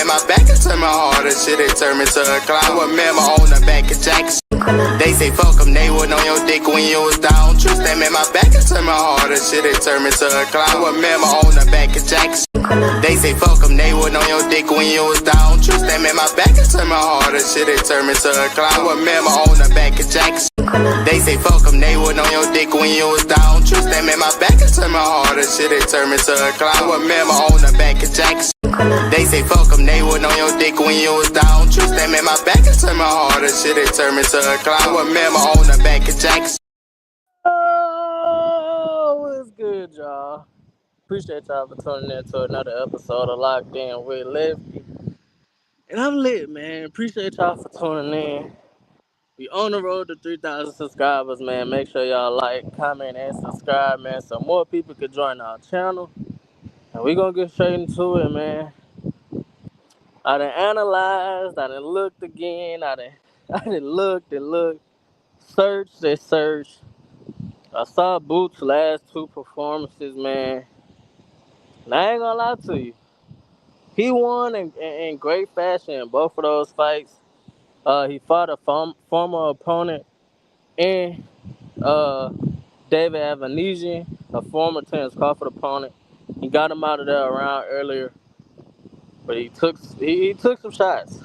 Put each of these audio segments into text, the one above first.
my back and turn my heart and shit, it turned me to a clown. I remember on the back of Jackson. They say fuck them, they wasn't on your dick when you was down. Trust them in my back and turn my heart and shit, it turned me to a clown. I remember on the back of Jackson. They say fuck them, they wasn't on your dick when you was down. Trust them in my back and turn my heart and shit, it turned me to a clown. I remember on the back of Jackson. They say fuck them, they wasn't on your dick when you was down. Trust them in my back and turn my heart and shit, it turned me to a clown. I remember on the back of Jackson. They say fuck them, they wasn't on your dick when you was down. Trust them in my back and turn my heart and shit, it turned me to a clown. I remember on the back of Jackson. Oh, what's good, y'all? Appreciate y'all for tuning in to another episode of Locked In with Lefty. And I'm lit, man. Appreciate y'all for tuning in. We on the road to 3,000 subscribers, man. Make sure y'all like, comment, and subscribe, man, so more people could join our channel. And we gonna get straight into it, man. I done analyzed, I done looked again, I done looked and looked, searched and searched. I saw Boots' last two performances, man. And I ain't gonna lie to you. He won in great fashion in both of those fights. He fought a former opponent in David Avanesian, a former Terence Crawford opponent. He got him out of there a round earlier, but he took some shots.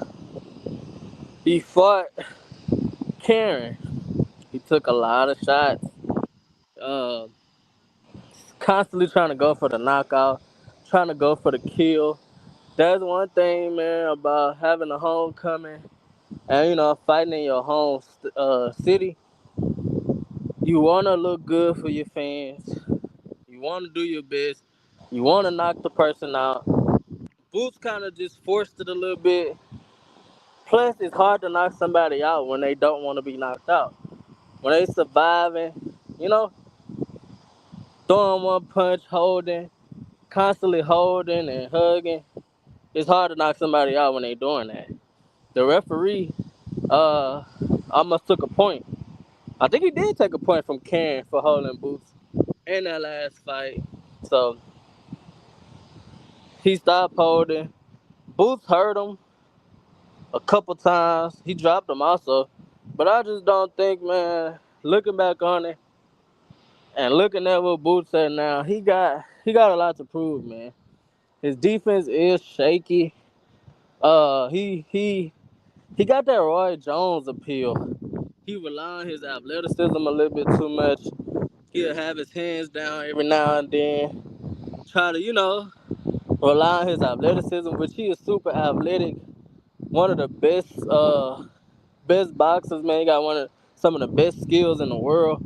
He fought Karen. He took a lot of shots. Uh, Constantly trying to go for the knockout, trying to go for the kill. That's one thing, man, about having a homecoming and, fighting in your home city. You want to look good for your fans. You want to do your best. You want to knock the person out. Boots kind of just forced it a little bit. Plus, it's hard to knock somebody out when they don't want to be knocked out. When they surviving, you know, throwing one punch, constantly holding and hugging. It's hard to knock somebody out when they doing that. The referee almost took a point. I think he did take a point from Karen for holding Boots in that last fight. So he stopped holding. Boots hurt him a couple times. He dropped him also. But I just don't think, man, looking back on it and looking at what Boots said now, he got a lot to prove, man. His defense is shaky. He got that Roy Jones appeal. He rely on his athleticism a little bit too much. He'll have his hands down every now and then. Try to, rely on his athleticism, which he is super athletic. One of the best boxers, man. He got some of the best skills in the world,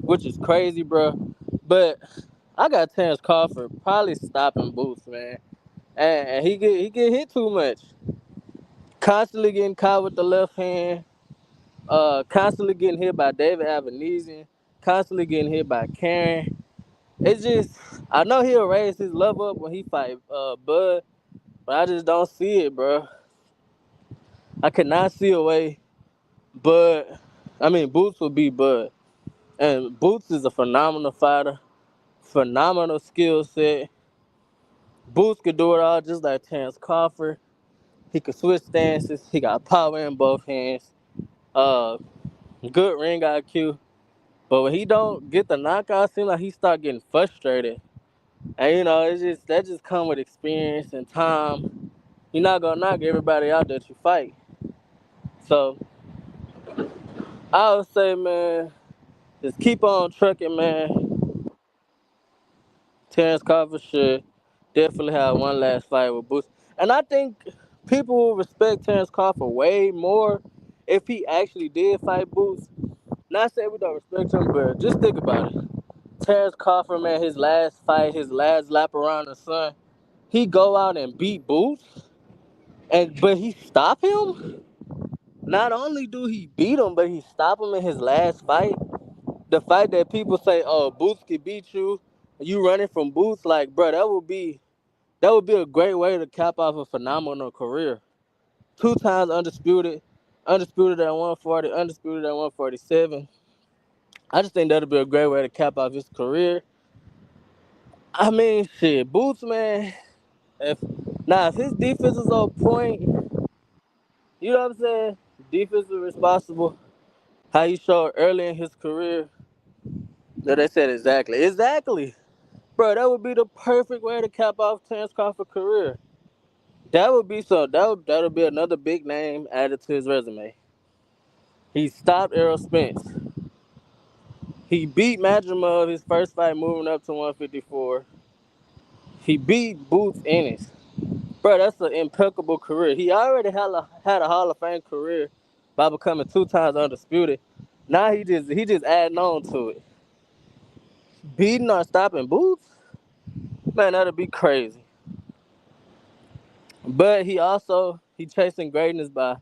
which is crazy, bro. But I got Terence Crawford probably stopping Boots, man. And he get hit too much. Constantly getting caught with the left hand. Constantly getting hit by David Avanesian. Constantly getting hit by Karen. It's just, I know he'll raise his level up when he fight Bud, but I just don't see it, bro. I cannot see a way Boots will be Bud. And Boots is a phenomenal fighter, phenomenal skill set. Boots could do it all just like Terence Crawford. He could switch stances. He got power in both hands. Uh, Good ring IQ. But when he don't get the knockout, it seems like he start getting frustrated. And that just come with experience and time. You're not gonna knock everybody out that you fight. So I would say, man, just keep on trucking, man. Terence Crawford should definitely have one last fight with Boots. And I think people will respect Terence Crawford way more if he actually did fight Boots. Not saying we don't respect him, but just think about it. Terence Crawford, man, his last fight, his last lap around the sun, he go out and beat Boots, but he stop him? Not only do he beat him, but he stop him in his last fight. The fight that people say, oh, Boots can beat you, you running from Boots, like, bro, that would be a great way to cap off a phenomenal career. 2 times undisputed at 140, undisputed at 147. I just think that'll be a great way to cap off his career. I mean, shit, Boots, man, if Now, if his defense is on point, you know what I'm saying? Defense is responsible. How he showed early in his career. That they said exactly. Exactly. Bro, that would be the perfect way to cap off Terence Crawford's career. That would be so. That would be another big name added to his resume. He stopped Errol Spence. He beat Madrimov his first fight moving up to 154. He beat Boots Ennis. Bro, that's an impeccable career. He already had a Hall of Fame career by becoming 2 times undisputed. Now he just adding on to it. Beating or stopping Boots? Man, that'd be crazy. But he chasing greatness by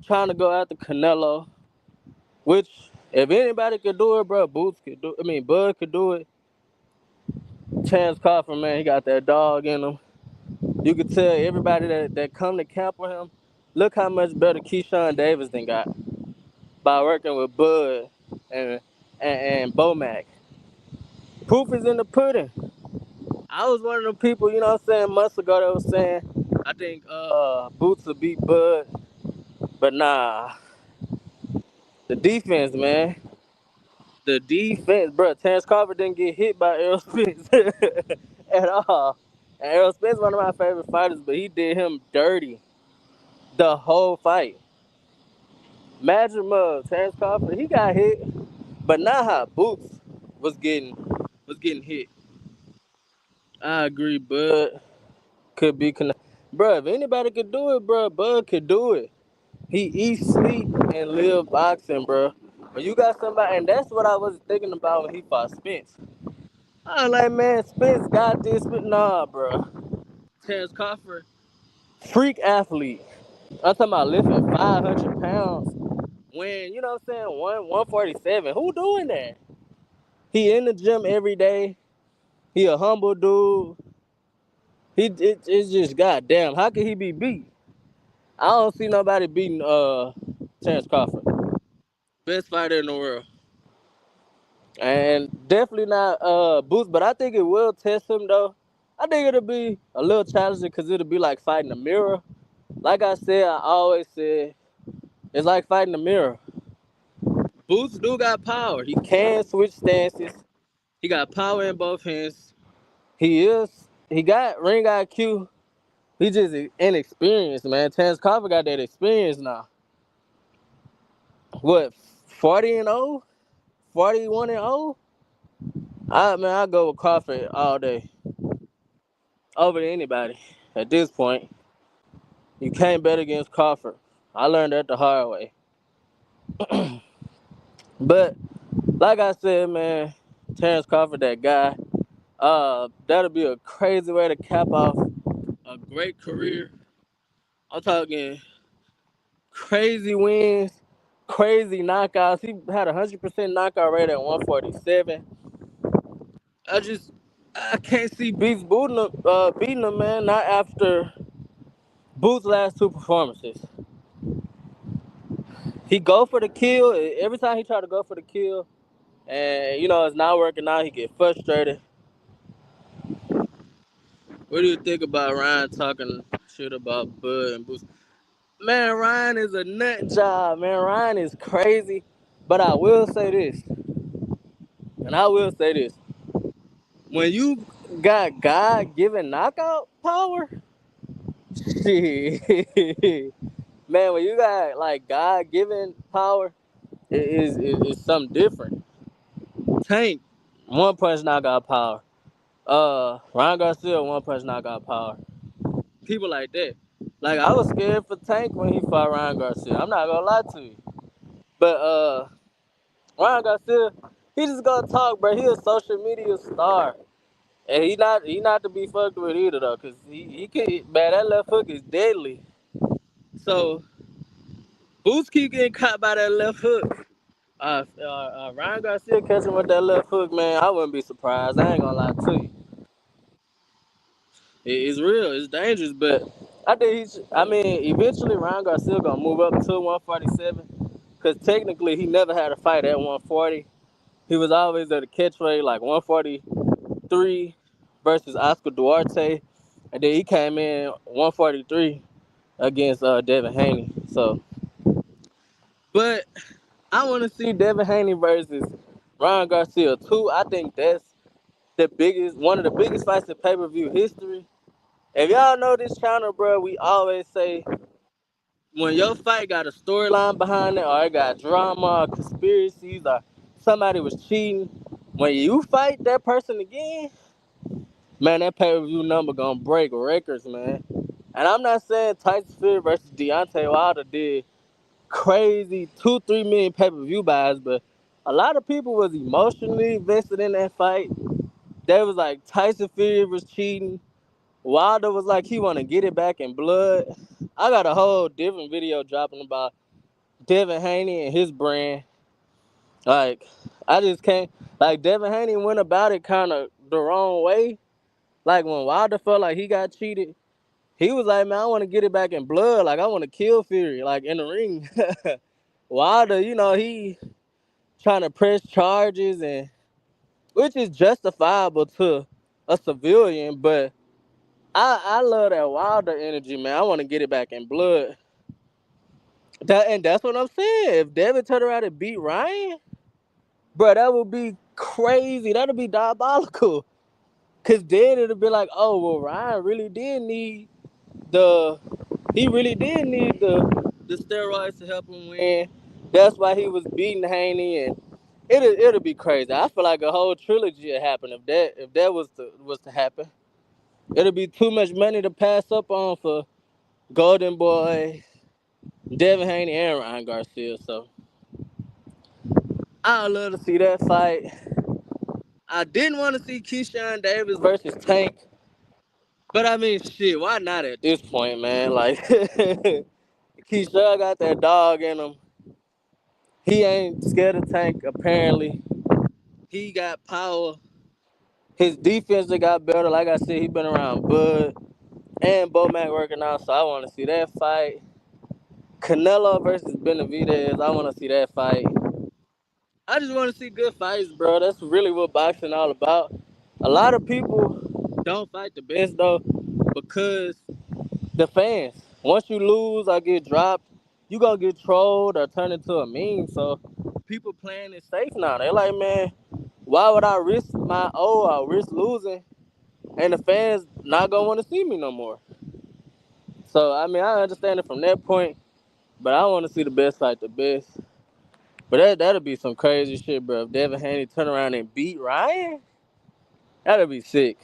trying to go after Canelo, which if anybody could do it, bro, Boots could do. I mean, Bud could do it. Terence Crawford, man, he got that dog in him. You could tell everybody that come to camp with him, look how much better Keyshawn Davis than got by working with Bud and Bomac. Proof is in the pudding. I was one of the people, you know what I'm saying, months ago that was saying, I think Boots will beat Bud, but nah. The defense, man. The defense, bro. Terence Crawford didn't get hit by Errol Spence at all. And Errol Spence one of my favorite fighters, but he did him dirty the whole fight. Imagine Terence Crawford, he got hit, but not how Boots was getting hit. I agree, Bud could be bro. If anybody could do it, bro, Bud could do it. He eats, sleep, and live boxing, bro. When you got somebody, and that's what I was thinking about when he fought Spence. I was like, man, Spence got this, but nah, bro. Terence Crawford, freak athlete. I'm talking about lifting 500 pounds when, you know what I'm saying, 147. Who doing that? He in the gym every day. He a humble dude. It's just goddamn. How can he be beat? I don't see nobody beating Terence Crawford. Best fighter in the world. And definitely not Boots, but I think it will test him though. I think it'll be a little challenging because it'll be like fighting a mirror. Like I said, I always said, it's like fighting a mirror. Boots do got power. He can switch stances. He got power in both hands. He got ring IQ. He just inexperienced, man. Terence Crawford got that experience now. What, 40 and 0? 41 and 0? I go with Crawford all day. Over anybody. At this point, you can't bet against Crawford. I learned that the hard way. But like I said, man, Terence Crawford, that guy, that'll be a crazy way to cap off a great career. I'm talking crazy wins, crazy knockouts. He had a 100% knockout rate at 147. I can't see Beats beating him, man. Not after Boots' last 2 performances. He go for the kill. Every time he try to go for the kill, and you know it's not working out, he get frustrated. What do you think about Ryan talking shit about Bud and Boots? Man, Ryan is a nut job, man. Ryan is crazy. But I will say this, and I will say this. When you got God-given knockout power, shit. Man, when you got like God-given power, it's something different. Tank, one punch knockout power. Ryan Garcia, one punch knockout power. People like that. Like I was scared for Tank when he fought Ryan Garcia. I'm not gonna lie to you. But Ryan Garcia, he just gonna talk, bro. He a social media star. And he not to be fucked with either though, cause he can, man, that left hook is deadly. So Boots keep getting caught by that left hook. Ryan Garcia catching with that left hook, man, I wouldn't be surprised. I ain't gonna lie to you. It's real, it's dangerous, but I think eventually Ryan Garcia gonna move up to 147, cause technically he never had a fight at 140. He was always at a catch weight like 143 versus Oscar Duarte, And then he came in 143 against Devin Haney. So, but I want to see Devin Haney versus Ryan Garcia too. I think that's one of the biggest fights in pay-per-view history. If y'all know this channel, bro, we always say when your fight got a storyline behind it, or it got drama, or conspiracies, or somebody was cheating, when you fight that person again, man, that pay-per-view number gonna break records, man. And I'm not saying Tyson Fury versus Deontay Wilder did crazy 2-3 million pay-per-view buys, but a lot of people was emotionally invested in that fight. They was like Tyson Fury was cheating. Wilder was like he want to get it back in blood. I got a whole different video dropping about Devin Haney and his brand. Like, I just can't. Like, Devin Haney went about it kind of the wrong way. Like, when Wilder felt like he got cheated, he was like, man, I want to get it back in blood. Like, I want to kill Fury, like, in the ring. Wilder, he trying to press charges, and which is justifiable to a civilian, but I love that Wilder energy, man. I want to get it back in blood. And that's what I'm saying. If Devin turned around and beat Ryan, bro, that would be crazy. That'd be diabolical. Cause then it'll be like, oh well, Ryan really did need the the steroids to help him win. That's why he was beating Haney, and it'll be crazy. I feel like a whole trilogy would happen if that was to happen. It'll be too much money to pass up on for Golden Boy, Devin Haney, and Ryan Garcia. So I'd love to see that fight. I didn't want to see Keyshawn Davis versus Tank, but I mean, shit, why not at this point, man? Like, Keyshawn got that dog in him. He ain't scared of Tank, apparently. He got power. His defense that got better. Like I said, he been around Bud and Bo Mac working out, so I want to see that fight. Canelo versus Benavidez, I want to see that fight. I just want to see good fights, bro. That's really what boxing all about. A lot of people don't fight the best, though, because the fans. Once you lose or get dropped, you gonna get trolled or turn into a meme. So people playing it safe now. They're like, man, why would I risk my or risk losing and the fans not gonna want to see me no more? So I mean, I understand it from that point, but I want to see the best fight the best. But that'll be some crazy shit, bro. If Devin Haney turn around and beat Ryan, that'll be sick.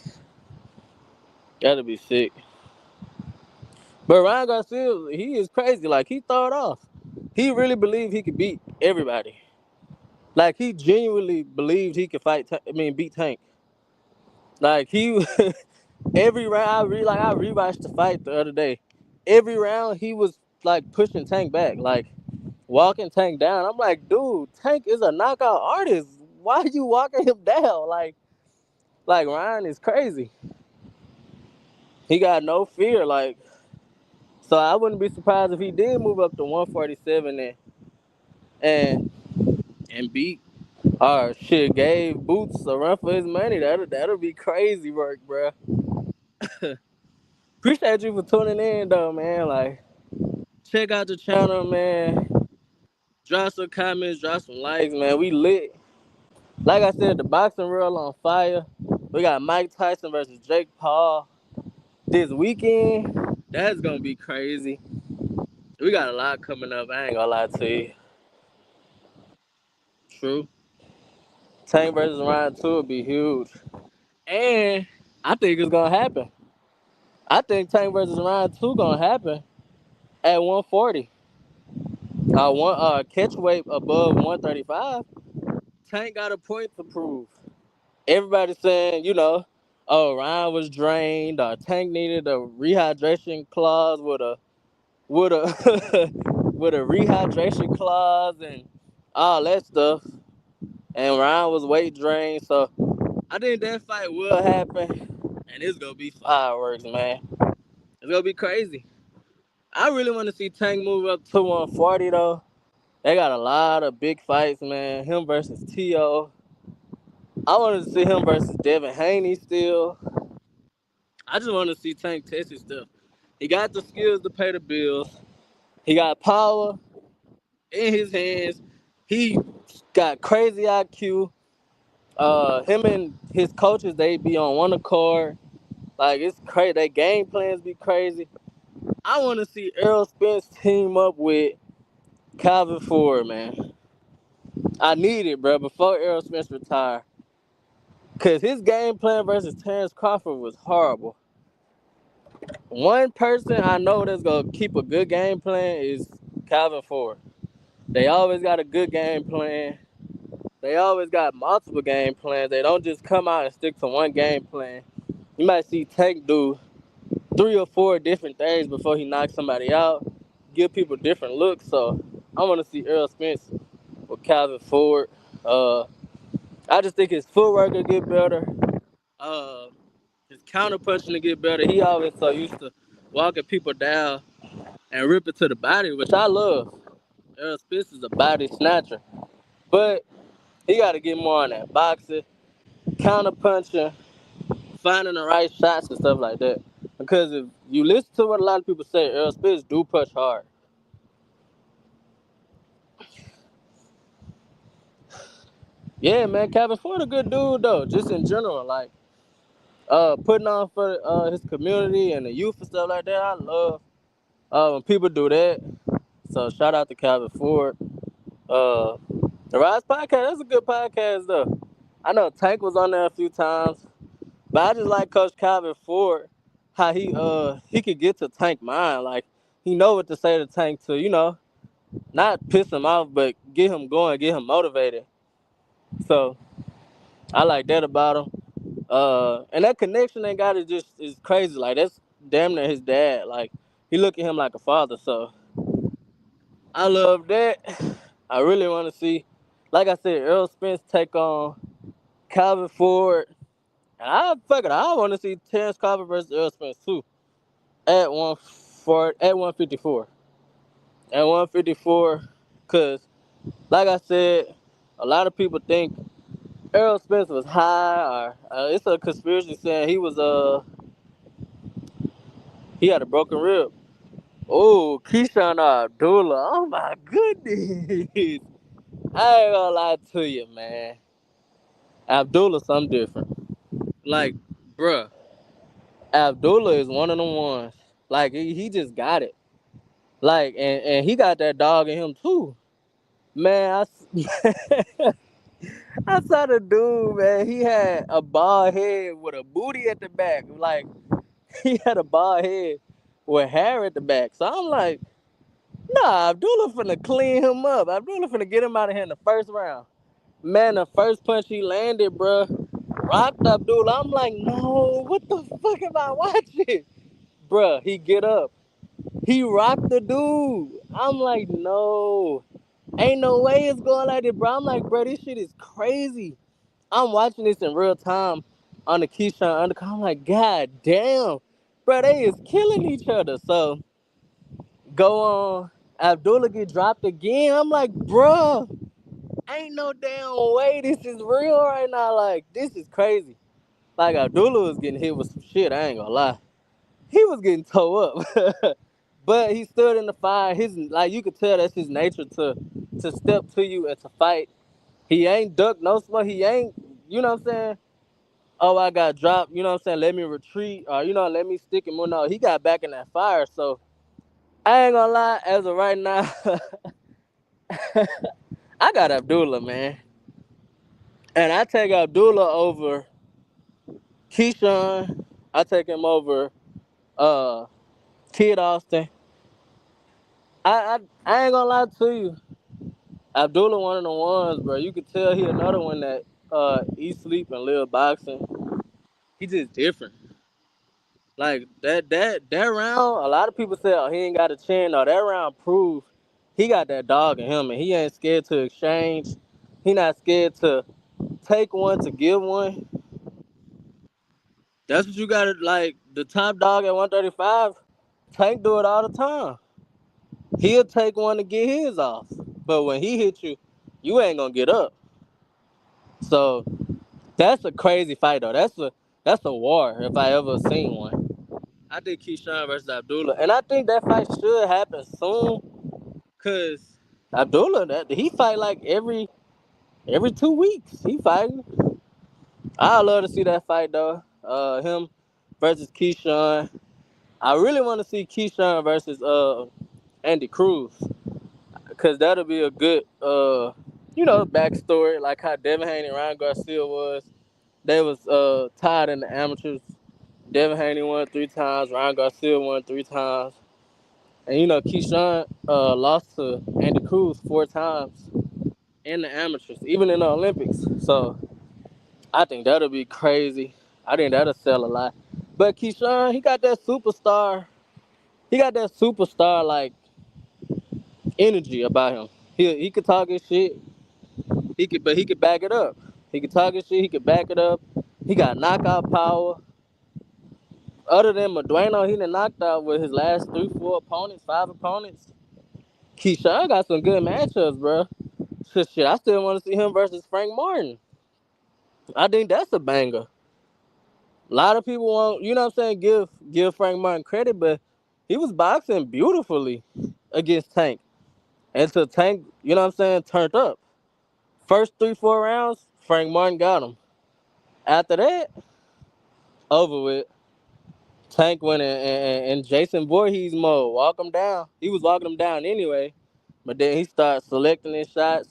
That'll be sick. But Ryan Garcia, he is crazy. Like, he thought it off. He really believed he could beat everybody. Like, he genuinely believed he could beat Tank. Like, he every round, I rewatched the fight the other day. Every round, he was like pushing Tank back, like walking Tank down. I'm like, dude, Tank is a knockout artist. Why are you walking him down? Like Ryan is crazy. He got no fear. Like, so I wouldn't be surprised if he did move up to 147 and beat or shit gave Boots a run for his money. That'll be crazy work, bro. Appreciate you for tuning in though, man. Like, check out the channel, man. Drop some comments, drop some likes, man. We lit. Like I said, the boxing reel on fire. We got Mike Tyson versus Jake Paul this weekend. That's gonna be crazy. We got a lot coming up. I ain't gonna lie to you. True. Tank versus Ryan 2 would be huge. And I think it's gonna happen. I think Tank versus Ryan 2 gonna happen at 140. Catch weight above 135. Tank got a point to prove. Everybody's saying, oh, Ryan was drained, or Tank needed a rehydration clause with a with a rehydration clause and all that stuff. And Ryan was weight drained, so I think that fight will happen, and it's gonna be fireworks, man. It's gonna be crazy. I really want to see Tank move up to 140 though. They got a lot of big fights, man. Him versus T.O. I wanted to see him versus Devin Haney still. I just want to see Tank test his stuff. He got the skills to pay the bills. He got power in his hands. He got crazy IQ. Him and his coaches, they be on one accord. Like, it's crazy. Their game plans be crazy. I want to see Errol Spence team up with Calvin Ford, man. I need it, bro, before Errol Spence retire. Because his game plan versus Terence Crawford was horrible. One person I know that's going to keep a good game plan is Calvin Ford. They always got a good game plan. They always got multiple game plans. They don't just come out and stick to one game plan. You might see Tank do 3 or 4 different things before he knocks somebody out, give people different looks. So I want to see Errol Spence with Calvin Ford. I just think his footwork will get better. Uh, his counterpunching to get better. He always so used to walking people down and rip it to the body, which I love. Errol Spence is a body snatcher. But he got to get more on that boxing, counterpunching, finding the right shots and stuff like that. Because if you listen to what a lot of people say, Errol Spence do punch hard. Yeah, man, Calvin Ford a good dude though, just in general. Like, putting on for his community and the youth and stuff like that. I love when people do that. So shout out to Calvin Ford. Uh, the Rise Podcast, that's a good podcast though. I know Tank was on there a few times, but I just like Coach Calvin Ford, how he could get to Tank mind. Like, he know what to say to Tank to, not piss him off, but get him going, get him motivated. So I like that about him. And that connection they got is crazy. Like, that's damn near his dad. Like, he look at him like a father. So I love that. I really want to see, like I said, Errol Spence take on Calvin Ford. And I want to see Terence Crawford versus Errol Spence too at 154. At 154, cause like I said, a lot of people think Errol Spence was high, or it's a conspiracy saying he had a broken rib. Oh, Keyshawn Abdullah. Oh my goodness. I ain't gonna lie to you, man. Abdullah something different. Like, bruh, Abdullah is one of the ones. Like, he just got it. Like, and he got that dog in him too. Man, I saw the dude, man. He had a bald head with a booty at the back. Like, he had a bald head with hair at the back. So I'm like, nah, Abdullah finna clean him up. Abdullah finna get him out of here in the first round. Man, the first punch he landed, bruh, rocked Abdullah. I'm like, no, what the fuck am I watching? Bruh, he get up. He rocked the dude. I'm like, no. Ain't no way it's going like this, bro. I'm like, bro, this shit is crazy. I'm watching this in real time on the Keyshawn Undercut. I'm like, God damn. Bro, they is killing each other. So, go on. Abdullah get dropped again. I'm like, bro, ain't no damn way this is real right now. Like, this is crazy. Like, Abdullah was getting hit with some shit. I ain't gonna lie. He was getting towed up. But he stood in the fight. Like, you could tell that's his nature to step to you and to fight. He ain't duck no smoke. He ain't, you know what I'm saying? Oh, I got dropped, you know what I'm saying? Let me retreat, or, let me stick him. Well, no, he got back in that fire. So I ain't gonna lie, as of right now, I got Abdullah, man. And I take Abdullah over Keyshawn. I take him over uh, Kid Austin. I ain't gonna lie to you. Abdullah one of the ones, bro. You could tell he another one that eat, sleep, and live boxing. He just different. Like that round, a lot of people say, oh, he ain't got a chin. No, that round proved he got that dog in him, and he ain't scared to exchange. He not scared to take one to give one. That's what you got to, like, the top dog at 135. Tank do it all the time. He'll take one to get his off, but when he hit you, you ain't gonna get up. So that's a crazy fight though. That's a war if I ever seen one. I think Keyshawn versus Abdullah, and I think that fight should happen soon, cause Abdullah he fight like every 2 weeks. He fighting. I love to see that fight though. Him versus Keyshawn. I really want to see Keyshawn versus Andy Cruz, cause that'll be a good backstory, like how Devin Haney and Ryan Garcia was. They was tied in the amateurs. Devin Haney won 3 times. Ryan Garcia won 3 times. And Keyshawn lost to Andy Cruz 4 times in the amateurs, even in the Olympics. So I think that'll be crazy. I think that'll sell a lot. But Keyshawn, he got that superstar. He got that superstar like energy about him. He could talk his shit. He could back it up. He could talk his shit. He could back it up. He got knockout power. Other than Madueno, he done knocked out with his last 3, 4 opponents, 5 opponents. Keyshawn got some good matchups, bro. Shit, I still want to see him versus Frank Martin. I think that's a banger. A lot of people won't, give Frank Martin credit, but he was boxing beautifully against Tank. Until Tank, turned up. First 3, 4 rounds, Frank Martin got him. After that, over with. Tank went in Jason Voorhees mode, walk him down. He was walking him down anyway, but then he started selecting his shots,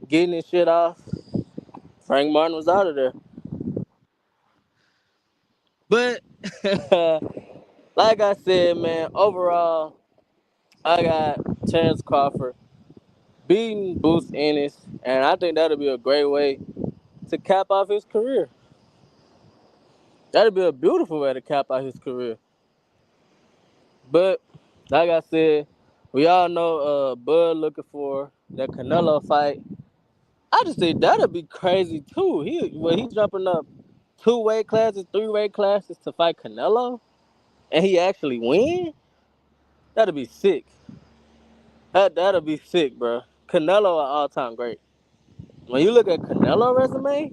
getting his shit off. Frank Martin was out of there. But like I said, man, overall, I got Terence Crawford beating Boost Ennis, and I think that'll be a great way to cap off his career. That'll be a beautiful way to cap off his career. But like I said, we all know Bud looking for that Canelo fight. I just think that'll be crazy too. He jumping up 2 weight classes, 3 weight classes to fight Canelo, and he actually win. That'll be sick. That'll be sick, bro. Canelo an all-time great. When you look at Canelo resume,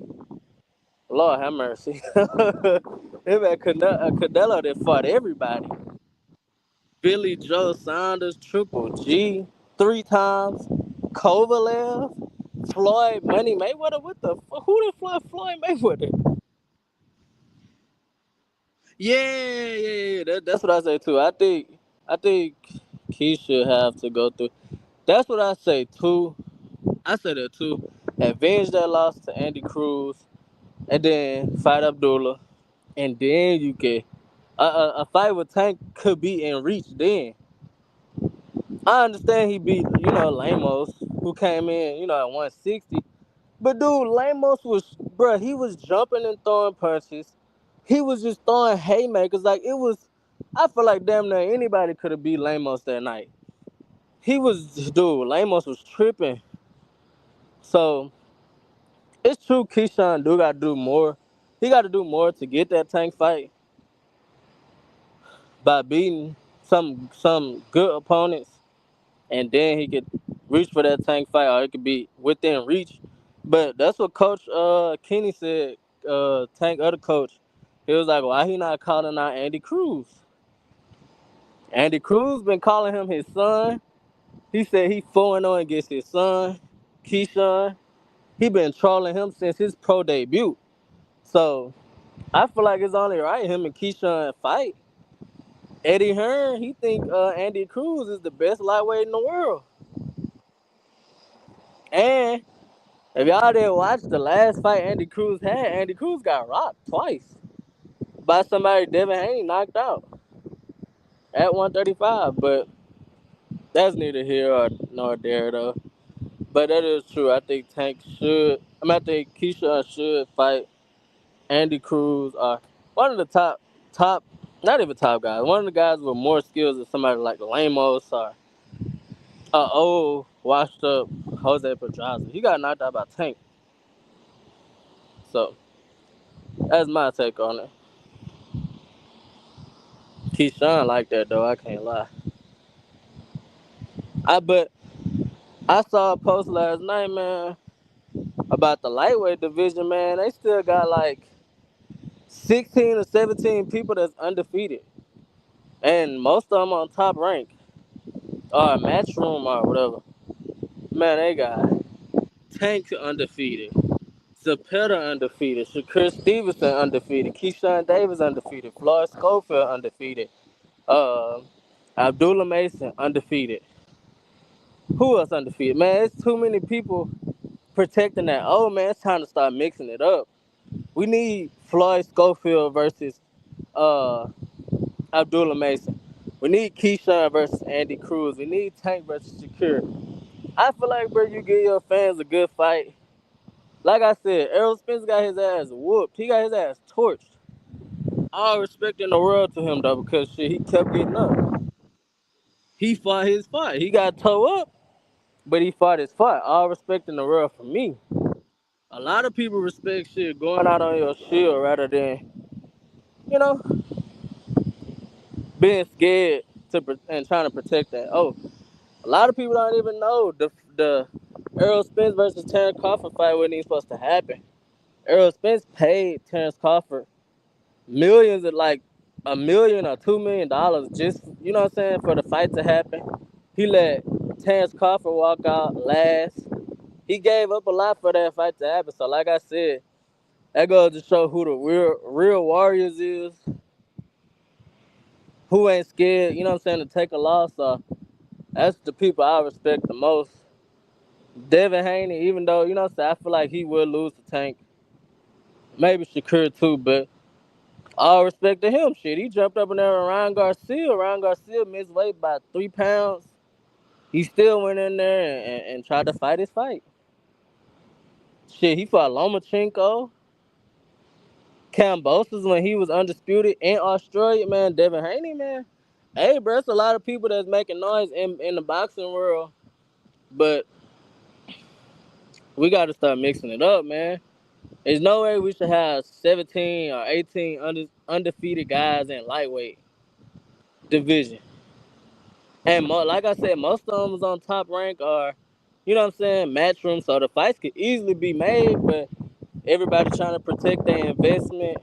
Lord have mercy. Him at Canelo that fought everybody. Billy Joe Saunders, Triple G, 3 times. Kovalev, Floyd Money Mayweather. What the fuck? Who the fuck Floyd Mayweather? Yeah. That's what I say too. I think he should have to go through. That's what I say too. I say that too. Avenge that loss to Andy Cruz, and then fight Abdullah, and then you can a fight with Tank could be in reach. Then I understand he beat Lamos, who came in at 160, but dude, Lamos he was jumping and throwing punches. He was just throwing haymakers. Like it was, I feel like damn near anybody could have beat Lamos that night. Lamos was tripping. So it's true, Keyshawn do got to do more. He got to do more to get that Tank fight by beating some good opponents, and then he could reach for that Tank fight, or it could be within reach. But that's what Coach Kenny said. Tank other coach, he was like, why he not calling out Andy Cruz? Andy Cruz been calling him his son. He said he 4-0 against his son, Keyshawn. He been trolling him since his pro debut. So I feel like it's only right him and Keyshawn fight. Eddie Hearn, he think Andy Cruz is the best lightweight in the world. And if y'all didn't watch the last fight Andy Cruz had, Andy Cruz got rocked twice by somebody Devin Haney knocked out at 135. But that's neither here nor there though. But that is true. I think I think Keyshawn should fight Andy Cruz, or one of the top, not even top guys, one of the guys with more skills than somebody like Lamos or old washed up Jose Pedraza. He got knocked out by Tank. So that's my take on it. Keyshawn like that though, I can't lie. But I saw a post last night, man, about the lightweight division, man. They still got like 16 or 17 people that's undefeated. and most of them on Top Rank or Matchroom or whatever. Man, they got Tank undefeated, Zapata undefeated, Shakur Stevenson undefeated, Keyshawn Davis undefeated, Floyd Schofield undefeated, uh, Abdullah Mason undefeated. Who else undefeated? Man, it's too many people protecting that. Oh man, it's time to start mixing it up. We need Floyd Schofield versus uh, Abdullah Mason. We need Keyshawn versus Andy Cruz. We need Tank versus Shakur. I feel like, bro, you give your fans a good fight. Like I said, Errol Spence got his ass whooped. He got his ass torched. All respect in the world to him, though, because shit, he kept getting up. He fought his fight. He got toe up, but he fought his fight. All respect in the world for me. A lot of people respect shit going out on your shield rather than, you know, being scared and trying to protect that. Oh, a lot of people don't even know the Errol Spence versus Terence Crawford fight wasn't even supposed to happen. Errol Spence paid Terence Crawford millions of like $1 million or $2 million just, you know what I'm saying, for the fight to happen. He let Terence Crawford walk out last. He gave up a lot for that fight to happen. So like I said, that goes to show who the real warriors is, who ain't scared, you know what I'm saying, to take a loss. So that's the people I respect the most. Devin Haney, even though, you know what I'm saying, I feel like he will lose to Tank. Maybe Shakur too, but all respect to him. Shit, he jumped up in there with Ryan Garcia. Ryan Garcia missed weight by 3 pounds. He still went in there and tried to fight his fight. Shit, he fought Lomachenko, Kambosos when he was undisputed in Australia, man. Devin Haney, man. Hey, bro, it's a lot of people that's making noise in the boxing world, but we got to start mixing it up, man. There's no way we should have 17 or 18 undefeated guys in lightweight division. And like I said, most of them was on Top Rank or, you know what I'm saying, Matchroom. So the fights could easily be made, but everybody trying to protect their investment.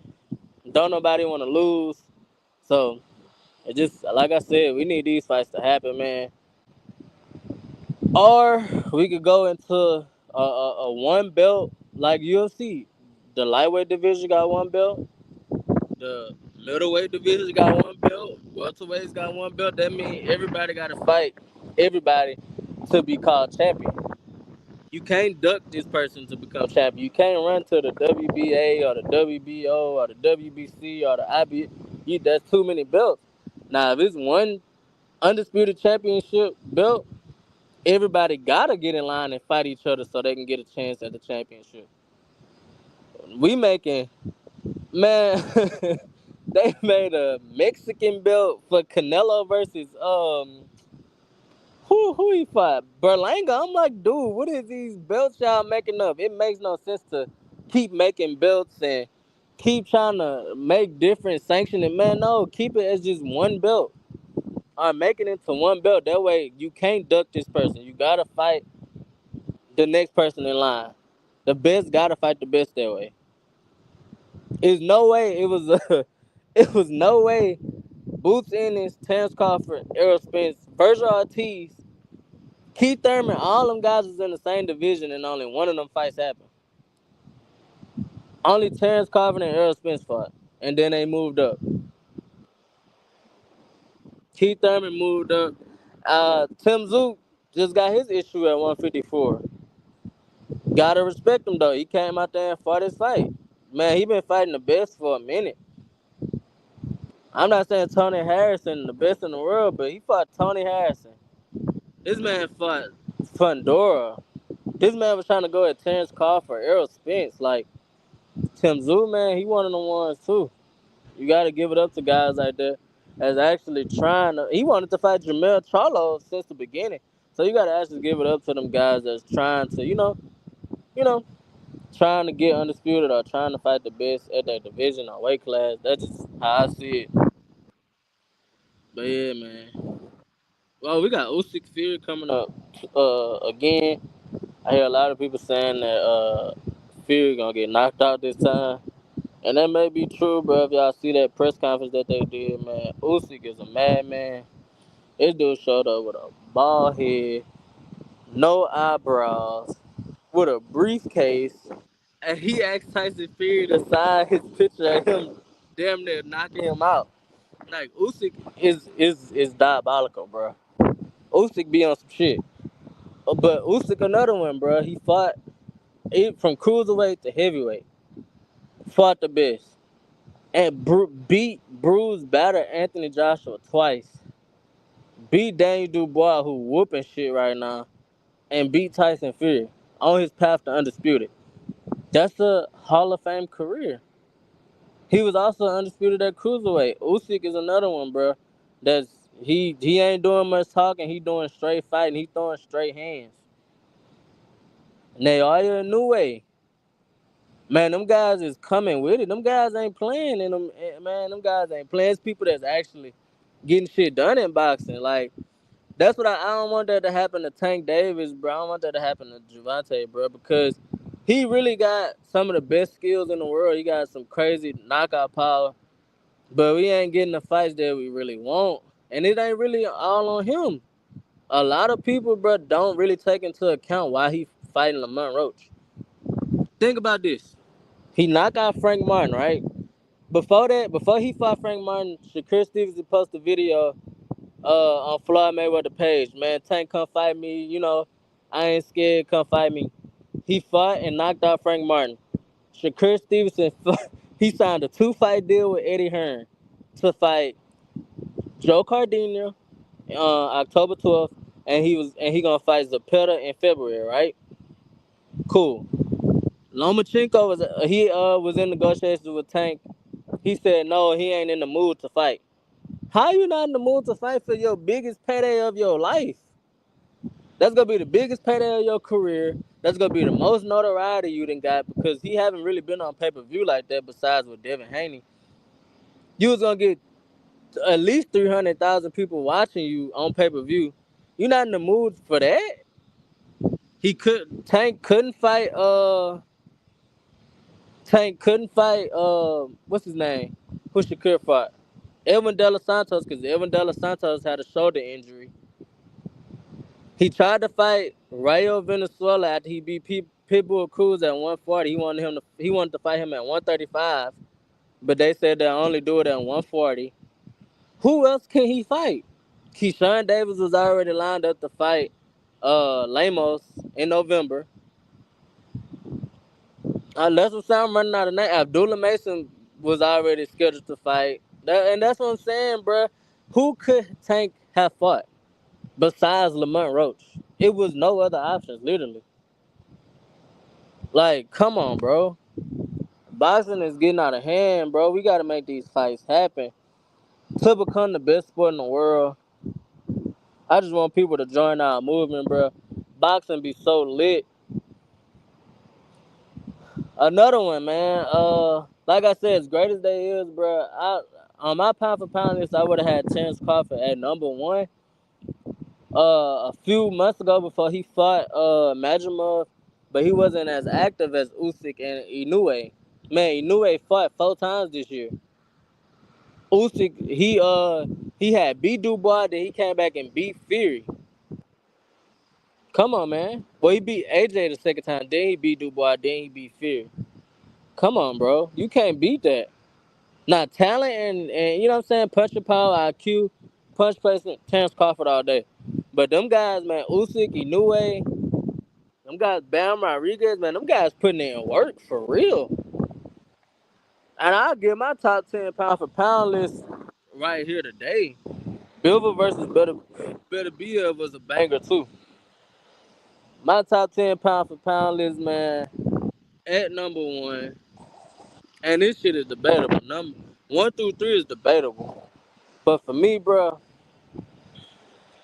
Don't nobody want to lose. So it just, like I said, we need these fights to happen, man. Or we could go into a one belt like UFC. The lightweight division got one belt. The middleweight division got one belt. Welterweight's got one belt. That means everybody got to fight everybody to be called champion. You can't duck this person to become champion. You can't run to the WBA or the WBO or the WBC or the IB. That's too many belts. Now, if it's one undisputed championship belt, everybody gotta get in line and fight each other so they can get a chance at the championship. We making, man, they made a Mexican belt for Canelo versus who he fought? Berlanga. I'm like, dude, what is these belts y'all making up? It makes no sense to keep making belts and keep trying to make different sanctioning. Man, no, keep it as just one belt. Or make it into one belt. That way you can't duck this person. You gotta fight the next person in line. The best gotta fight the best that way. There's no way it was it was no way Boots Ennis, Terence Crawford, Errol Spence, Virgil Ortiz, Keith Thurman, all them guys was in the same division and only one of them fights happened. Only Terence Crawford and Errol Spence fought. And then they moved up. Keith Thurman moved up. Tim Zook just got his issue at 154. Gotta respect him though. He came out there and fought his fight. Man, he been fighting the best for a minute. I'm not saying Tony Harrison the best in the world, but he fought Tony Harrison. This man fought Fundora. This man was trying to go at Terence Crawford, Errol Spence. Like, Tim Zoo, man, he one of the ones too. You got to give it up to guys like that that's actually trying to. He wanted to fight Jamel Charlo since the beginning. So you got to actually give it up to them guys that's trying to, you know, trying to get undisputed or trying to fight the best at their division or weight class. That's just how I see it. But yeah, man. Well, we got Usyk Fury coming up again. I hear a lot of people saying that Fury gonna get knocked out this time. And that may be true, bro. If y'all see that press conference that they did, man, Usyk is a madman. This dude showed up with a bald head, no eyebrows, with a briefcase, and he asked Tyson Fury to sign his picture of him damn near knocking him out. Like Usyk is diabolical, bro. Usyk be on some shit. But Usyk another one, bro. He fought it from cruiserweight to heavyweight. Fought the best. And beat bruised batter Anthony Joshua twice. Beat Daniel Dubois, who whooping shit right now. And beat Tyson Fury on his path to undisputed. That's a Hall of Fame career. He was also undisputed at cruiserweight. Usyk is another one, bro. That's he ain't doing much talking. He doing straight fighting. He throwing straight hands. Naoya Inoue, man, them guys is coming with it. Them guys ain't playing in them. Man, them guys ain't playing. It's people that's actually getting shit done in boxing. Like that's what I don't want that to happen to Tank Davis, bro. I don't want that to happen to Gervonta, bro, because he really got some of the best skills in the world. He got some crazy knockout power. But we ain't getting the fights that we really want. And it ain't really all on him. A lot of people, bro, don't really take into account why he fighting Lamont Roach. Think about this. He knocked out Frank Martin, right? Before he fought Frank Martin, Shakur Stevenson posted a video on Floyd Mayweather page. Man, Tank, come fight me. You know, I ain't scared. Come fight me. He fought and knocked out Frank Martin. Shakur Stevenson, he signed a 2-fight deal with Eddie Hearn to fight Joe Cardino October 12th, and he gonna fight Zapata in February, right? Cool. Lomachenko was in negotiations with Tank. He said no, he ain't in the mood to fight. How you not in the mood to fight for your biggest payday of your life? That's gonna be the biggest payday of your career. That's gonna be the most notoriety you done got because he haven't really been on pay-per-view like that besides with Devin Haney. You was gonna get at least 300,000 people watching you on pay-per-view. You not in the mood for that? Tank couldn't fight what's his name? Who Shakur fought? Edwin De Los Santos, because Edwin De Los Santos had a shoulder injury. He tried to fight Rayo Venezuela after he beat Pitbull Cruz at 140. He wanted to fight him at 135, but they said they'll only do it at 140. Who else can he fight? Keyshawn Davis was already lined up to fight Lemos in November. Unless I'm running out of name, Abdullah Mason was already scheduled to fight. And that's what I'm saying, bro. Who could Tank have fought besides Lamont Roach? It was no other options, literally. Like, come on, bro. Boxing is getting out of hand, bro. We got to make these fights happen. To become the best sport in the world, I just want people to join our movement, bro. Boxing be so lit. Another one, man. Like I said, as great as they is, bro. On my pound for pound list, I would have had Terence Crawford at number one. A few months ago, before he fought Majimov, but he wasn't as active as Usyk and Inoue. Man, Inoue fought 4 times this year. Usyk, he had beat Dubois, then he came back and beat Fury. Come on, man. Well, he beat AJ the second time, then he beat Dubois, then he beat Fury. Come on, bro. You can't beat that. Now, talent and you know what I'm saying, punching power, IQ, punch placement, Terence Crawford all day. But them guys, man, Usyk, Inoue, them guys, Bam Rodriguez, man, them guys putting in work for real. And I'll give my top 10 pound for pound list right here today. Bilver versus Better Be was a banger too. My top 10 pound for pound list, man, at number one. And this shit is debatable. Number 1 through 3 is debatable. But for me, bro,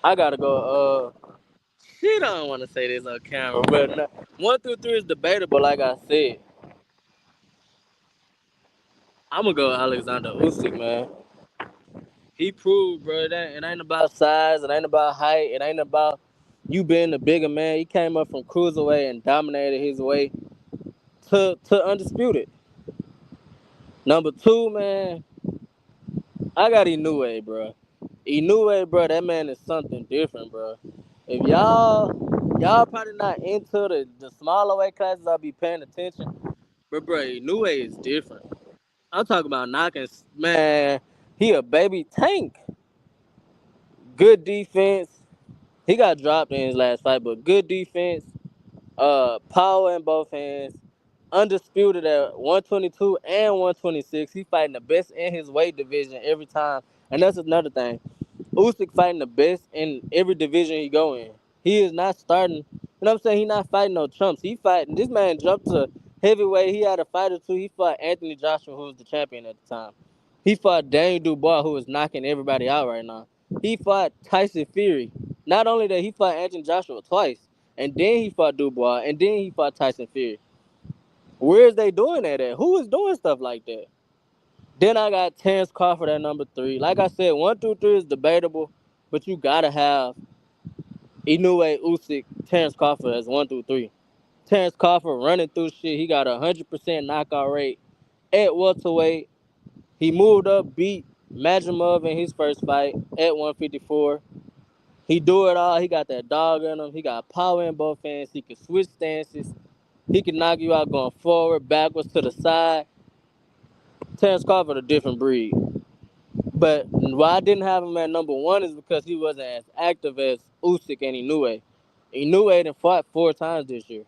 I gotta go. Shit, I don't want to say this on camera, but 1 through 3 is debatable. Like I said, I'm gonna go Alexander Usyk, man. He proved, bro, that it ain't about size, it ain't about height, it ain't about you being the bigger man. He came up from cruiserweight and dominated his way to undisputed. Number two, man, I got Inoue, bro. Inoue, bro, that man is something different, bro. If y'all probably not into the smaller weight classes, I'll be paying attention. But bro, Inoue is different. I'm talking about knocking, man. He a baby tank. Good defense. He got dropped in his last fight, but good defense. Power in both hands. Undisputed at 122 and 126. He fighting the best in his weight division every time. And that's another thing. Usyk fighting the best in every division he go in. He is not starting. You know what I'm saying? He not fighting no chumps. He fighting. This man jumped to heavyweight. He had a fight or two. He fought Anthony Joshua, who was the champion at the time. He fought Daniel Dubois, who is knocking everybody out right now. He fought Tyson Fury. Not only that, he fought Anthony Joshua twice, and then he fought Dubois, and then he fought Tyson Fury. Where is they doing that at? Who is doing stuff like that? Then I got Terence Crawford at number three. Like I said, 1 through 3 is debatable, but you gotta have Inoue, Usyk, Terence Crawford as 1 through 3. Terence Crawford running through shit. He got a 100% knockout rate at welterweight. He moved up, beat Majimov in his first fight at 154. He do it all. He got that dog in him. He got power in both hands. He can switch stances. He can knock you out going forward, backwards, to the side. Terence Crawford a different breed. But why I didn't have him at number one is because he wasn't as active as Usyk and Inoue. Inoue done fought 4 times this year.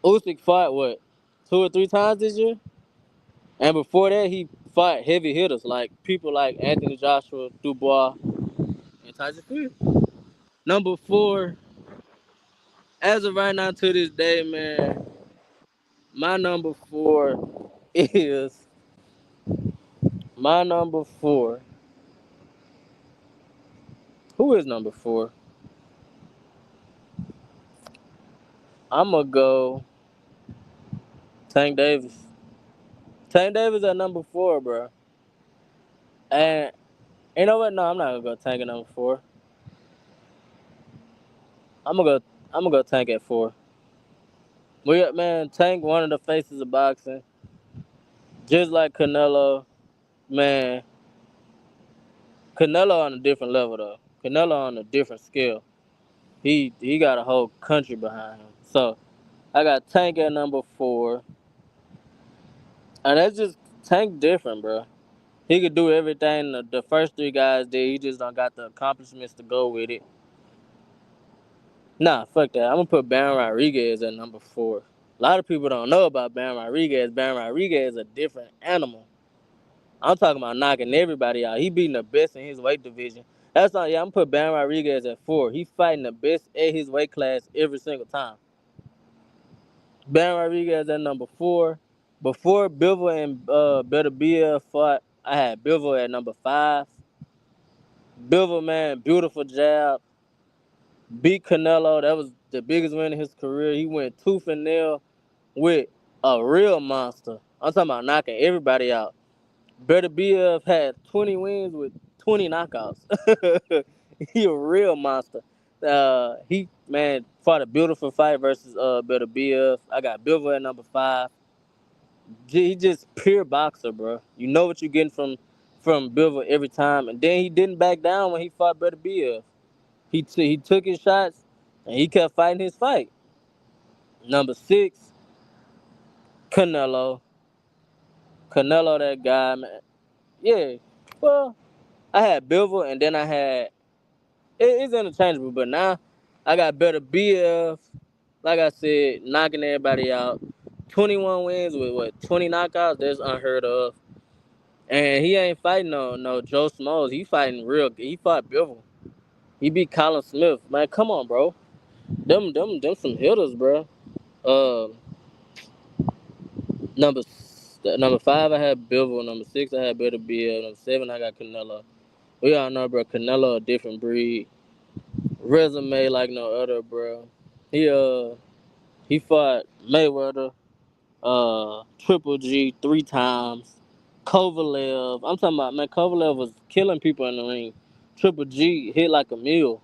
Usyk fought, what, 2 or 3 times this year? And before that, he fought heavy hitters like people like Anthony Joshua, Dubois, and Tyson Fury. Number four, as of right now to this day, man, my number four is my number four. Who is number four? I'm gonna go Tank Davis. Tank Davis at number four, bro. And you know what? No, I'm not gonna go Tank at number four. I'm gonna go. I'm gonna go Tank at four. Man, Tank, one of the faces of boxing, just like Canelo. Man, Canelo on a different level though. Canelo on a different scale. He got a whole country behind him. So I got Tank at number four, and that's just Tank different, bro. He could do everything the first 3 guys did. He just don't got the accomplishments to go with it. Nah, fuck that. I'm gonna put Baron Rodriguez at number four. A lot of people don't know about Baron Rodriguez. Baron Rodriguez is a different animal. I'm talking about knocking everybody out. He beating the best in his weight division. That's not. Yeah, I'm gonna put Baron Rodriguez at four. He fighting the best at his weight class every single time. Baron Rodriguez at number four. Before Bivol and Beterbiev fought, I had Bivol at number five. Bivol, man, beautiful jab. Beat Canelo. That was the biggest win in his career. He went tooth and nail with a real monster. I'm talking about knocking everybody out. Beterbiev had 20 wins with 20 knockouts. He a real monster. He, man, fought a beautiful fight versus Beterbiev. I got Bivol at number five. He just pure boxer, bro. You know what you're getting from Bivol every time. And then he didn't back down when he fought Beterbiev. He took his shots and he kept fighting his fight. Number six, Canelo. Canelo, that guy, man. Yeah. Well, I had Bivol and then I had it's interchangeable, but now I got Beterbiev. Like I said, knocking everybody out. 21 wins with what 20 knockouts. That's unheard of. And he ain't fighting no Joe Smalls. He fighting real. He fought Bivol. He beat Colin Smith. Man, come on, bro. Them some hitters, bro. Uh, number number five, I had Bivol. Number six, I had Beterbiev. Number seven, I got Canelo. We all know, bro. Canelo a different breed. Resume like no other, bro. He fought Mayweather, Triple G 3 times. Kovalev. I'm talking about, man, Kovalev was killing people in the ring. Triple G hit like a mule.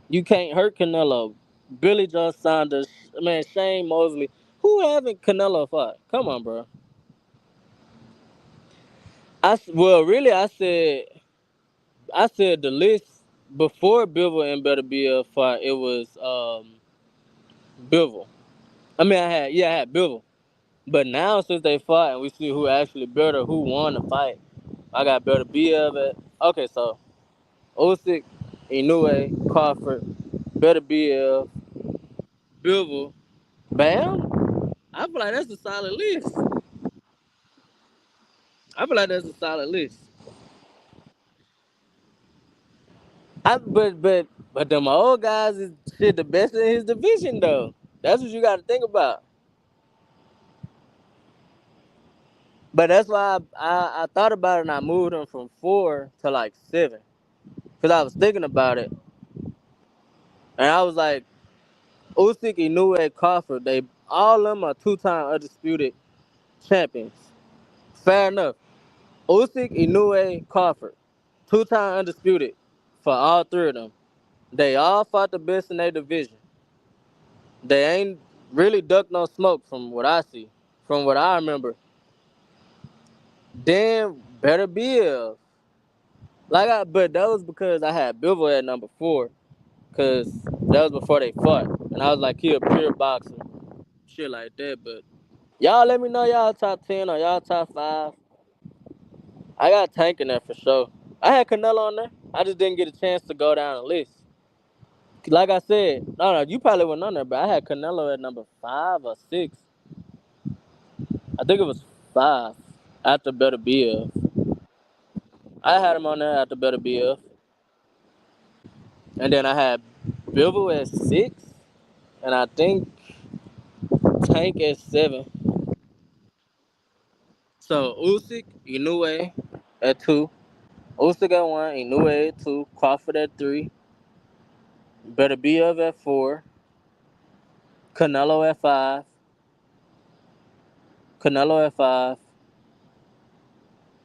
You can't hurt Canelo. Billy Joe Saunders, man, Shane Mosley. Who haven't Canelo fought? Come on, bro. Well, really, I said the list before Bivol and Better Be a fight. It was Bivol. I mean, I had Bivol. But now since they fought and we see who actually better, who won the fight, I got Better Be of it. Okay, so Usyk, Inoue, Crawford, Better Be of Bivol, Bam. I feel like that's a solid list. I feel like that's a solid list. But them old guys is shit the best in his division though. That's what you got to think about. But that's why I thought about it and I moved him from 4 to like 7. Cause I was thinking about it and I was like, Usyk, Inoue, Crawford, they all of them are 2-time undisputed champions. Fair enough. Usyk, Inoue, Crawford, 2-time undisputed for all three of them. They all fought the best in their division. They ain't really ducked no smoke from what I see, from what I remember. Then Better Bill. But that was because I had Bivol at number 4, cause that was before they fought, and I was like, he a pure boxer, shit like that. But y'all let me know y'all top 10 or y'all top 5. I got Tank in there for sure. I had Canelo on there. I just didn't get a chance to go down the list. Like I said, no, you probably went on there, but I had Canelo at number 5 or 6. I think it was 5 after Better Bill. I had him on there after Better Bill. And then I had Bivol at 6. And I think Tank at 7. So Usyk, Inoue at 2. Usyk at 1, Inoue at 2. Crawford at 3. Better Bill at 4. Canelo at 5. Canelo at 5.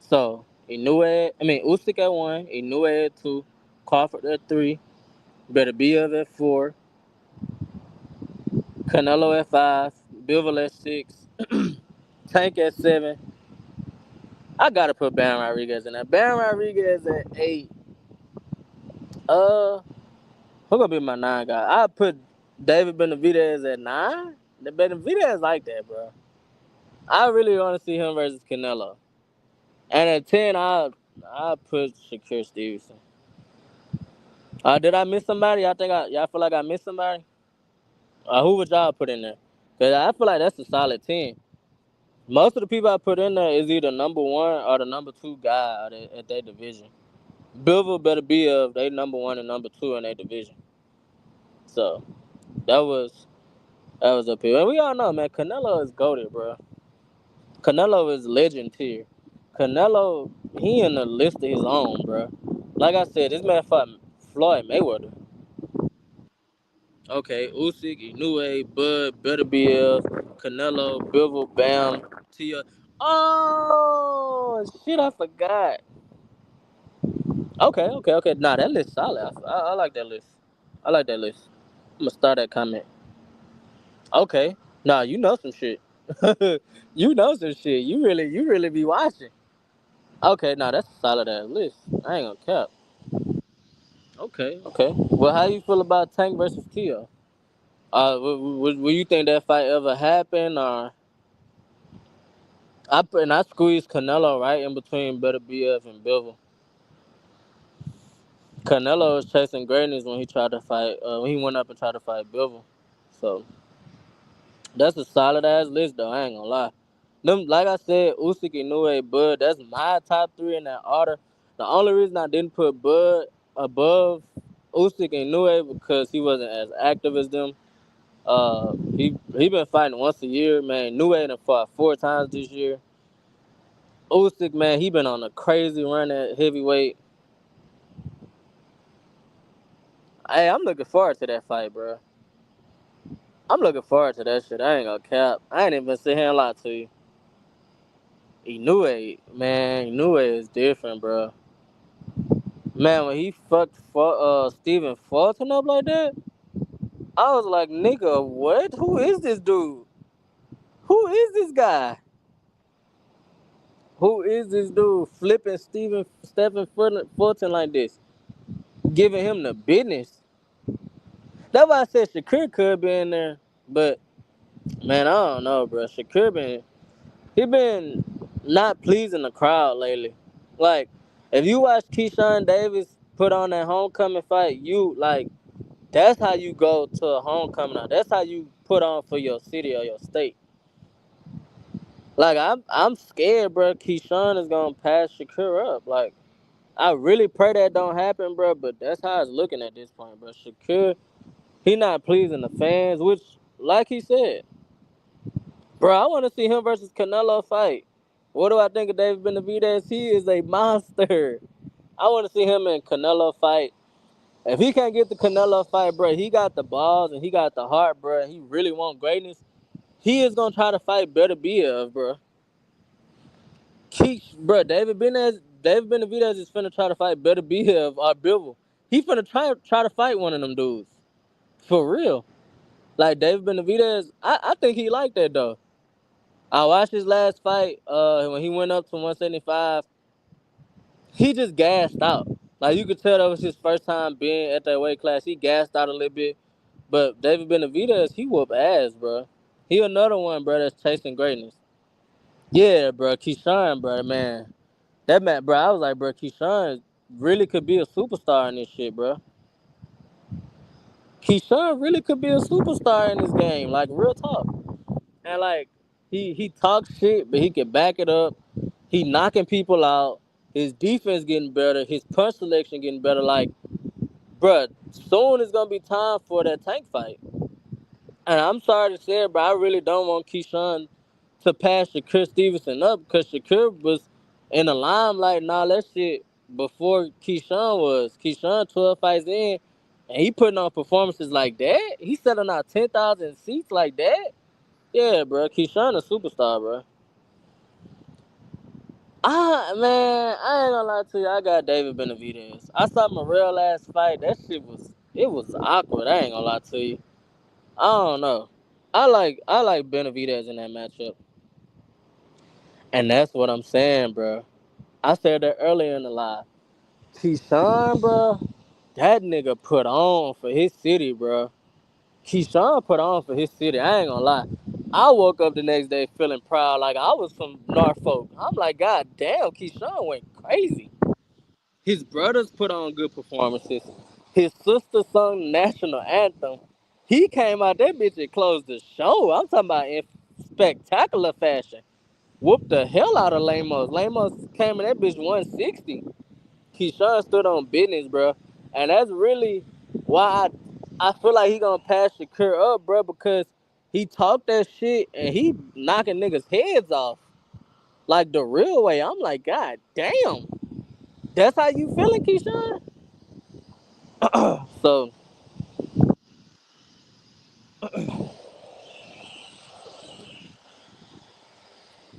So Usyk at 1, Inoue at 2. Crawford at 3. Better Bill at 4. Canelo at 5. Bivol at 6. Tank at 7. I gotta put Baron Rodriguez in there. Baron Rodriguez at 8. Who gonna be my 9 guy? I put David Benavidez at 9. The Benavidez like that, bro. I really want to see him versus Canelo. And at 10, I put Shakur Stevenson. Did I miss somebody? Y'all feel like I missed somebody? Who would y'all put in there? Cause I feel like that's a solid 10. Most of the people I put in there is either number 1 or the number 2 guy at their division. Bivol Better Be of they number 1 and number 2 in their division. So that was up here. And we all know, man, Canelo is goated, bro. Canelo is legend tier. Canelo, he in a list of his own, bro. Like I said, this man fought Floyd Mayweather. Okay, Usyk, Inoue, Bud, Better Bill, Canelo, Bivol, Bam, Tia. Oh shit, I forgot. Okay. Nah, that list solid. I like that list. I like that list. I'm gonna start that comment. Okay. Nah, you know some shit. You know some shit. You really be watching. Okay, nah, that's a solid ass list. I ain't gonna cap. Okay. Well, how you feel about Tank versus Tio? Will you think that fight ever happen, or I squeezed Canelo right in between Better BF and Bivol. Canelo was chasing greatness when he tried to fight. When he went up and tried to fight Bivol. So that's a solid ass list, though. I ain't gonna lie. Them, like I said, Usyk, Inoue, Bud. That's my top 3 in that order. The only reason I didn't put Bud above Usyk and Inoue because he wasn't as active as them. He been fighting once a year, man. Inoue done fought 4 times this year. Usyk, man, he been on a crazy run at heavyweight. Hey, I'm looking forward to that fight, bro. I'm looking forward to that shit. I ain't gonna cap. I ain't even sit here and lie to you. Inoue is different, bro. Man, when he fucked Stephen Fulton up like that, I was like, nigga, what? Who is this dude? Who is this guy? Who is this dude flipping Stephen Fulton like this? Giving him the business. That's why I said Shakur could be in there. But man, I don't know, bro. Shakur been not pleasing the crowd lately. Like, if you watch Keyshawn Davis put on that homecoming fight, you like that's how you go to a homecoming. Now. That's how you put on for your city or your state. Like I'm scared, bro. Keyshawn is gonna pass Shakur up. Like I really pray that don't happen, bro. But that's how it's looking at this point, bro. Shakur, he not pleasing the fans, which, like he said, bro, I want to see him versus Canelo fight. What do I think of David Benavidez? He is a monster. I want to see him in Canelo fight. If he can't get the Canelo fight, bro, he got the balls and he got the heart, bro. And he really want greatness. He is gonna try to fight Better Biev, bro. Bro, David Benavidez is finna try to fight Better Biev or Bivol. He finna try to fight one of them dudes. For real. Like David Benavidez, I think he like that though. I watched his last fight, when he went up to 175, he just gassed out. Like you could tell that was his first time being at that weight class. He gassed out a little bit. But David Benavidez, he whoop ass, bro. He another one, bro, that's chasing greatness. Yeah, bro, Keyshawn, bro, man. That man, bro, I was like, bro, Keyshawn really could be a superstar in this shit, bro. Keyshawn really could be a superstar in this game, like real talk. And like, he talks shit, but he can back it up. He knocking people out. His defense getting better. His punch selection getting better. Like, bro, soon it's gonna be time for that tank fight. And I'm sorry to say it, but I really don't want Keyshawn to pass Shakur Stevenson up because Shakur was in the limelight and all that shit before Keyshawn was. Keyshawn 12 fights in, and he putting on performances like that. He selling out 10,000 seats like that. Yeah, bro. Keyshawn a superstar, bro. Man, I ain't gonna lie to you. I got David Benavidez. I saw Morrell last fight. That shit was awkward. I ain't gonna lie to you. I don't know. I like Benavidez in that matchup, and that's what I'm saying, bro. I said that earlier in the live. Keyshawn, bro, that nigga put on for his city, bro. Keyshawn put on for his city. I ain't gonna lie. I woke up the next day feeling proud, like I was from Norfolk. I'm like, God damn, Keyshawn went crazy. His brothers put on good performances. His sister sung the national anthem. He came out that bitch and closed the show. I'm talking about in spectacular fashion. Whooped the hell out of Lamos. Lamos came in that bitch 160. Keyshawn stood on business, bro. And that's really why I feel like he gonna pass Shakur up, bro, because he talked that shit and he knocking niggas' heads off. Like the real way. I'm like, God damn. That's how you feeling, Keyshawn? So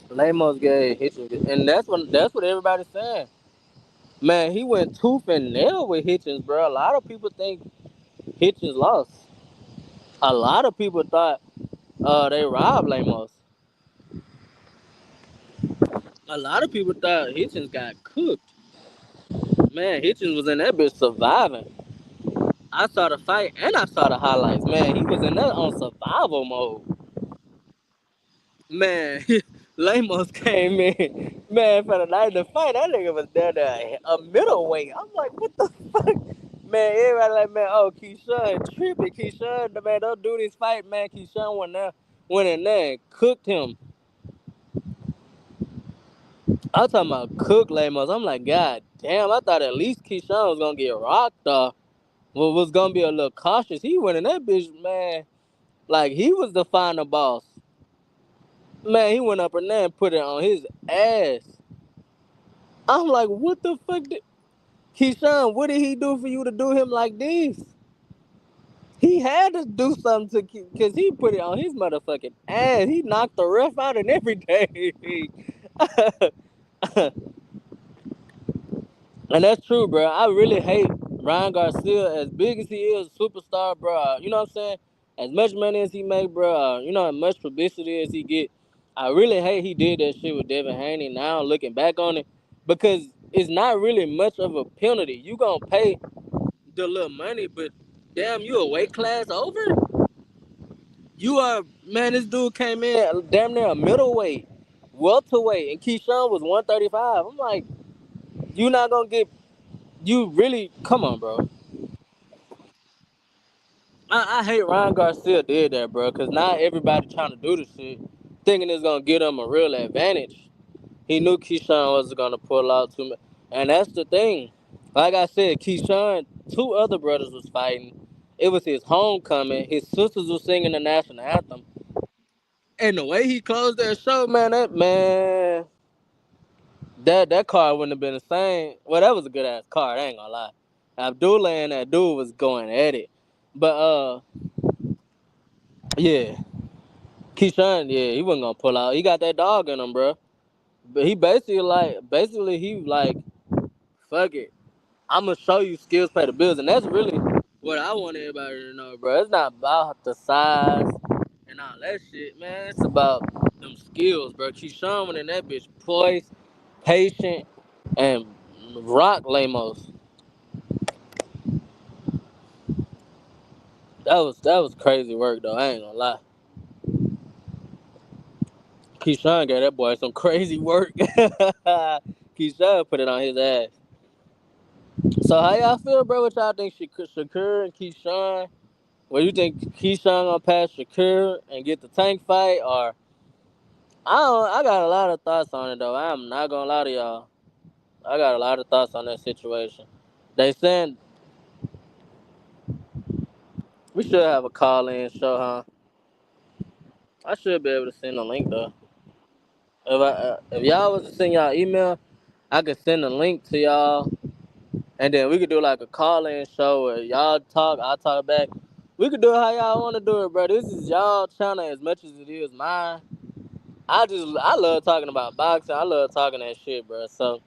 Lamos gave Hitchens, and that's what everybody's saying. Man, he went tooth and nail with Hitchens, bro. A lot of people think Hitchens lost. A lot of people thought they robbed Lamos. A lot of people thought Hitchens got cooked. Man, Hitchens was in that bitch surviving. I saw the fight and I saw the highlights. Man, he was in that on survival mode. Man, Lamos came in. Man, for the night of the fight, that nigga was down there a middleweight. I'm like, what the fuck? Man, everybody like, man, oh, Keyshawn tripping. Keyshawn, man, don't do this fight, man. Keyshawn went in there and cooked him. I'm talking about cook Lamos. I'm like, God damn, I thought at least Keyshawn was gonna get rocked off. Well, was gonna be a little cautious. He went in that bitch, man, like he was the final boss. Man, he went up in there and put it on his ass. I'm like, what the fuck Keyshawn, what did he do for you to do him like this? He had to do something to because he put it on his motherfucking ass. He knocked the ref out and everything. And that's true, bro. I really hate Ryan Garcia, as big as he is, superstar, bro. You know what I'm saying? As much money as he make, bro. You know, as much publicity as he get. I really hate he did that shit with Devin Haney now looking back on it because it's not really much of a penalty. You gonna pay the little money, but damn, you a weight class over? You are, man, this dude came in damn near a middleweight, welterweight, and Keyshawn was 135. I'm like, you not gonna get, you really, come on, bro. I hate Ryan Garcia did that, bro, because not everybody trying to do the shit, thinking it's gonna get him a real advantage. He knew Keyshawn wasn't gonna pull out too much, and that's the thing. Like I said, Keyshawn, two other brothers was fighting. It was his homecoming. His sisters was singing the national anthem, and the way he closed that show, man, that card wouldn't have been the same. Well, that was a good ass card. I ain't gonna lie. Abdullah and that dude was going at it, but yeah, Keyshawn, yeah, he wasn't gonna pull out. He got that dog in him, bro. But he basically he like, fuck it. I'm gonna show you skills pay the bills, and that's really what I want everybody to know, bro. It's not about the size and all that shit, man. It's about them skills, bro. Keyshawn went in that bitch poised, patient, and rock Lamos. That was crazy work though. I ain't gonna lie. Keyshawn gave that boy some crazy work. Keyshawn put it on his ass. So how y'all feel, bro? What y'all think Shakur and Keyshawn? What do you think Keyshawn gonna pass Shakur and get the tank fight, or I got a lot of thoughts on it though. I'm not gonna lie to y'all. I got a lot of thoughts on that situation. They saying we should have a call-in show, huh? I should be able to send a link though. If y'all was to send y'all email, I could send a link to y'all, and then we could do like a call-in show where y'all talk, I talk back. We could do it how y'all want to do it, bro. This is y'all channel as much as it is mine. I love talking about boxing. I love talking that shit, bro. So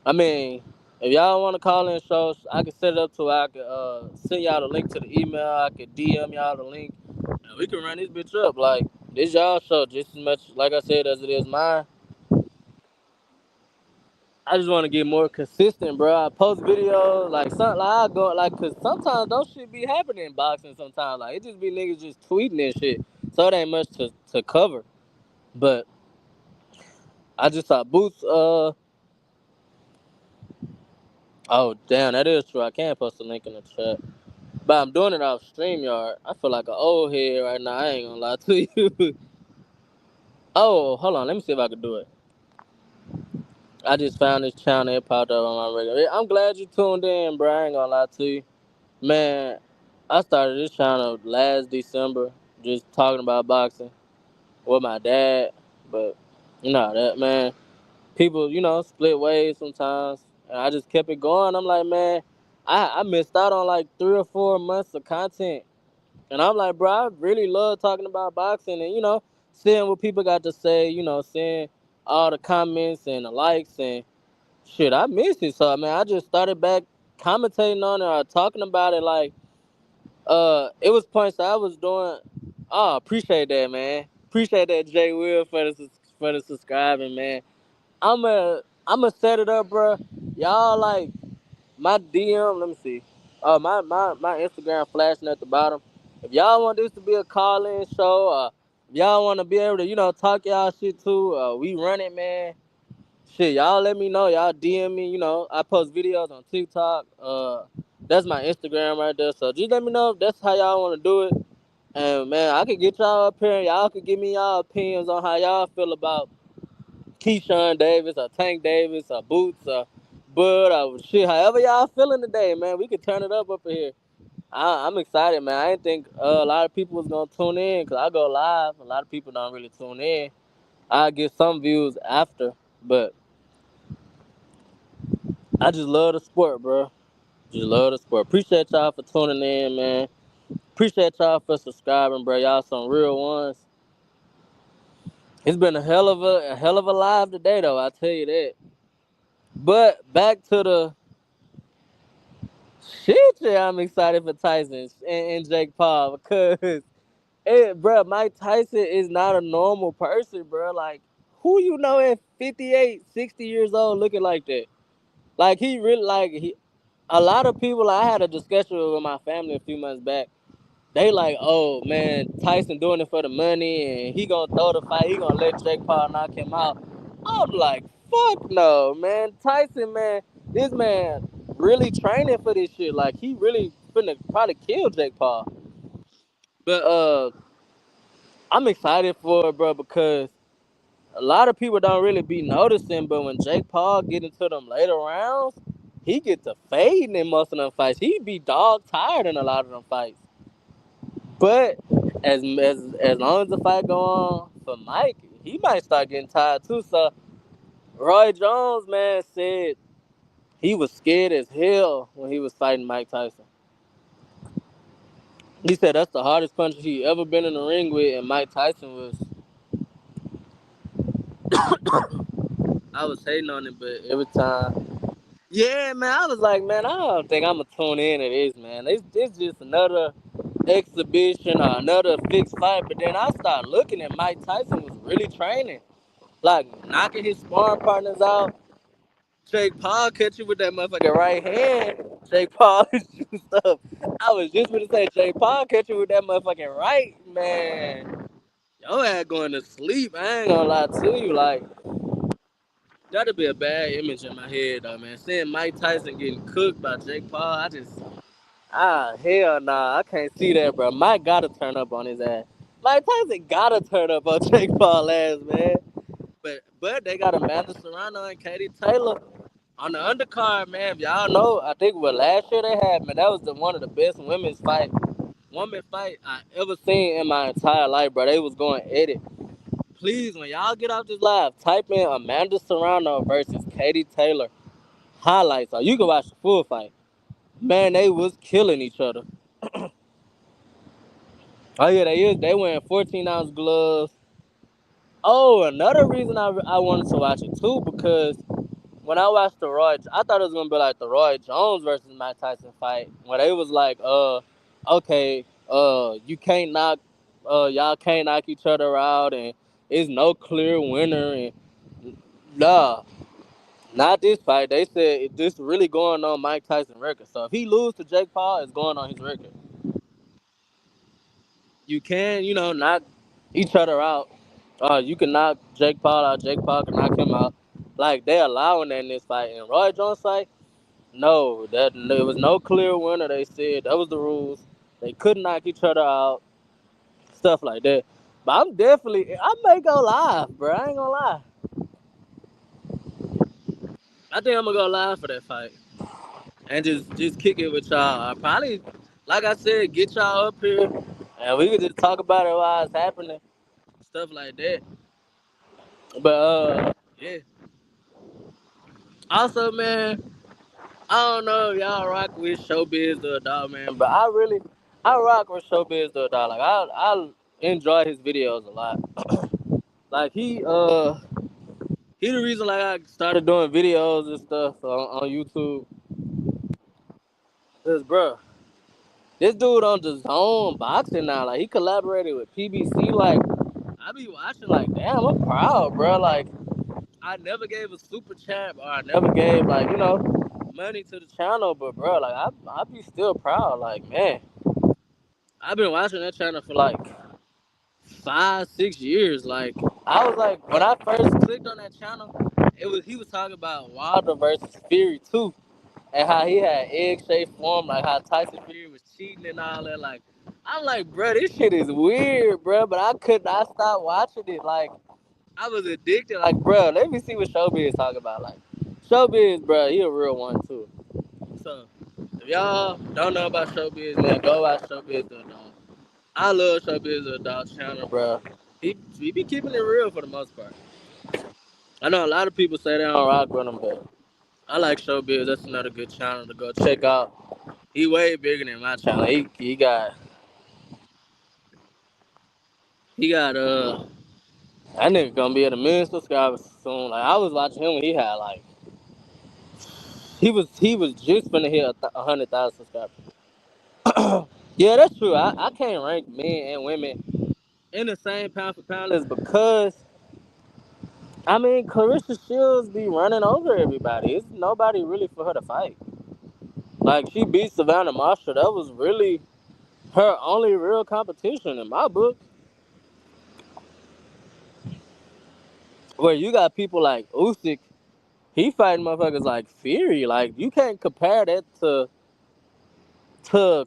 I mean, if y'all want to call in shows, I can set it up to where I could send y'all the link to the email. I could DM y'all the link, and we can run this bitch up. Like this y'all show just as much, like I said, as it is mine. I just want to get more consistent, bro. I post videos like something like I go like, cause sometimes don't shit be happening in boxing. Sometimes like it just be niggas just tweeting and shit, so it ain't much to cover. But I just saw Boots. Oh damn, that is true. I can't post a link in the chat, but I'm doing it off StreamYard. I feel like an old head right now. I ain't gonna lie to you. Oh, hold on. Let me see if I can do it. I just found this channel. It popped up on my regular. I'm glad you tuned in, bro. I ain't gonna lie to you. Man, I started this channel last December, just talking about boxing with my dad. But you know that, man. People, split ways sometimes, and I just kept it going. I'm like, man, I missed out on like 3 or 4 months of content, and I'm like, bro, I really love talking about boxing, and seeing what people got to say, seeing all the comments and the likes and shit. I missed it, so man, I just started back commentating on it or talking about it. Like, it was points that I was doing. Oh, appreciate that, man. Appreciate that, Jay Will, for the subscribing, man. I'm gonna set it up, bro. Y'all like my DM. Let me see. My Instagram flashing at the bottom. If y'all want this to be a call-in show, if y'all want to be able to, talk y'all shit too, we run it, man. Shit, y'all let me know. Y'all DM me. I post videos on TikTok. That's my Instagram right there. So just let me know if that's how y'all want to do it. And man, I could get y'all up here. Y'all could give me y'all opinions on how y'all feel about Keyshawn Davis or Tank Davis or Boots or Bud or shit. However y'all feeling today, man, we can turn it up in here. I'm excited, man. I didn't think a lot of people was gonna tune in because I go live. A lot of people don't really tune in. I get some views after, but I just love the sport, bro. Just love the sport. Appreciate y'all for tuning in, man. Appreciate y'all for subscribing, bro. Y'all some real ones. It's been a hell of a live today, though. I tell you that. But back to the shit. Yeah, I'm excited for Tyson and Jake Paul because Bro, Mike Tyson is not a normal person, bro. Like, who you know at 58, 60 years old looking like that? Like, he really, like, a lot of people, I had a discussion with my family a few months back. They like, oh, man, Tyson doing it for the money, and he gonna throw the fight. He gonna let Jake Paul knock him out. I'm like, fuck no, man. Tyson, man, this man really training for this shit. Like, he really finna probably kill Jake Paul. But, I'm excited for it, bro, because a lot of people don't really be noticing, but when Jake Paul get into them later rounds, he get to fading in most of them fights. He be dog tired in a lot of them fights. But as long as the fight go on for Mike, he might start getting tired too. So Roy Jones, man, said he was scared as hell when he was fighting Mike Tyson. He said that's the hardest puncher he ever been in the ring with, and Mike Tyson was. I was hating on him, but every time. Yeah, man, I was like, man, I don't think I'm gonna tune in to this, man. It's just another exhibition or another fixed fight. But then I started looking at Mike Tyson was really training, like knocking his sparring partners out. Jake Paul catch you with that motherfucking right hand. Jake Paul is juiced up. I was just gonna say Jake Paul catch you with that motherfucking right, man. Your ass going to sleep. I ain't gonna lie to you, like. That'd be a bad image in my head, though, man. Seeing Mike Tyson getting cooked by Jake Paul, hell nah, I can't see that, bro. Mike gotta turn up on his ass. Mike Tyson gotta turn up on Jake Paul ass, man. But they got Amanda Serrano and Katie Taylor on the undercard, man. If y'all know, I think what last year they had, man, that was one of the best woman fight I ever seen in my entire life, bro. They was going at it. Please, when y'all get off this live, type in Amanda Serrano versus Katie Taylor highlights, or you can watch the full fight. Man, they was killing each other. Oh yeah, they is. They wearing 14-ounce gloves. Oh, another reason I wanted to watch it too, because when I watched I thought it was gonna be like the Roy Jones versus Mike Tyson fight, where they was like, okay, you can't knock, y'all can't knock each other out, and it's no clear winner, and nah. Not this fight. They said this really going on Mike Tyson record. So if he lose to Jake Paul, it's going on his record. You can, knock each other out. You can knock Jake Paul out. Jake Paul can knock him out. Like they allowing that in this fight. In Roy Jones fight, no, that there was no clear winner. They said that was the rules. They couldn't knock each other out. Stuff like that. But I may go live, bro. I ain't gonna lie. I think I'm gonna go live for that fight. And just kick it with y'all. I probably, like I said, get y'all up here and we could just talk about it while it's happening, stuff like that. But yeah. Also, man, I don't know if y'all rock with Showbiz the Adult, man, but I rock with Showbiz the Adult. Like I enjoy his videos a lot. Like he the reason like I started doing videos and stuff on YouTube. Cause bro, this dude on the zone boxing now, like he collaborated with PBC. Like I be watching, like damn, I'm proud, bro. Like I never gave a super chat or I never gave like money to the channel, but bro, like I be still proud. Like man, I've been watching that channel for like 5, 6 years. Like I was like when I first clicked on that channel, he was talking about Wilder versus Fury too. And how he had egg-shaped form, like how Tyson Fury was cheating and all that. Like, I'm like, bro, this shit is weird, bro. But I could not stop watching it. Like, I was addicted. Like, bro, let me see what Showbiz talking about. Like, Showbiz, bro, he a real one too. So, if y'all don't know about Showbiz, man, go watch Showbiz the Adult. I love Showbiz the Adult channel, bro. He be keeping it real for the most part. I know a lot of people say they don't rock with him, but I like Showbiz. That's another good channel to go check out. He way bigger than my channel. He got that nigga gonna be at 1 million subscribers soon. Like I was watching him when he had like he was just finna hit 100,000 subscribers. Yeah, that's true. I can't rank men and women in the same pound for pound is because I mean Clarissa Shields be running over everybody. It's nobody really for her to fight. Like she beat Savannah Marshall. That was really her only real competition in my book. Where you got people like Usyk, he fighting motherfuckers like Fury. Like you can't compare that to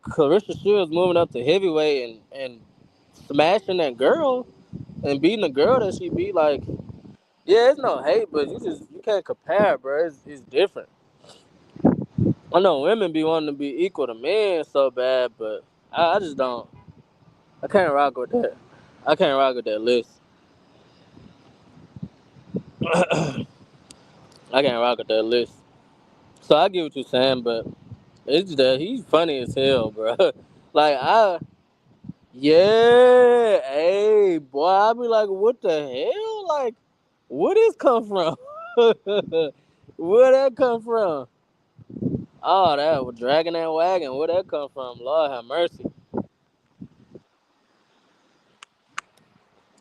Clarissa Shields moving up to heavyweight and smashing that girl and beating the girl that she beat. Like yeah, it's no hate, but you can't compare, bro. It's different. I know women be wanting to be equal to men so bad, but I just don't. I can't rock with that. I can't rock with that list. I can't rock with that list. So I get what you're saying, but it's that he's funny as hell, bro. Like yeah, hey, boy, I be like, what the hell? Like, where this come from? Where that come from? Oh, that was dragging that wagon. Where that come from? Lord have mercy.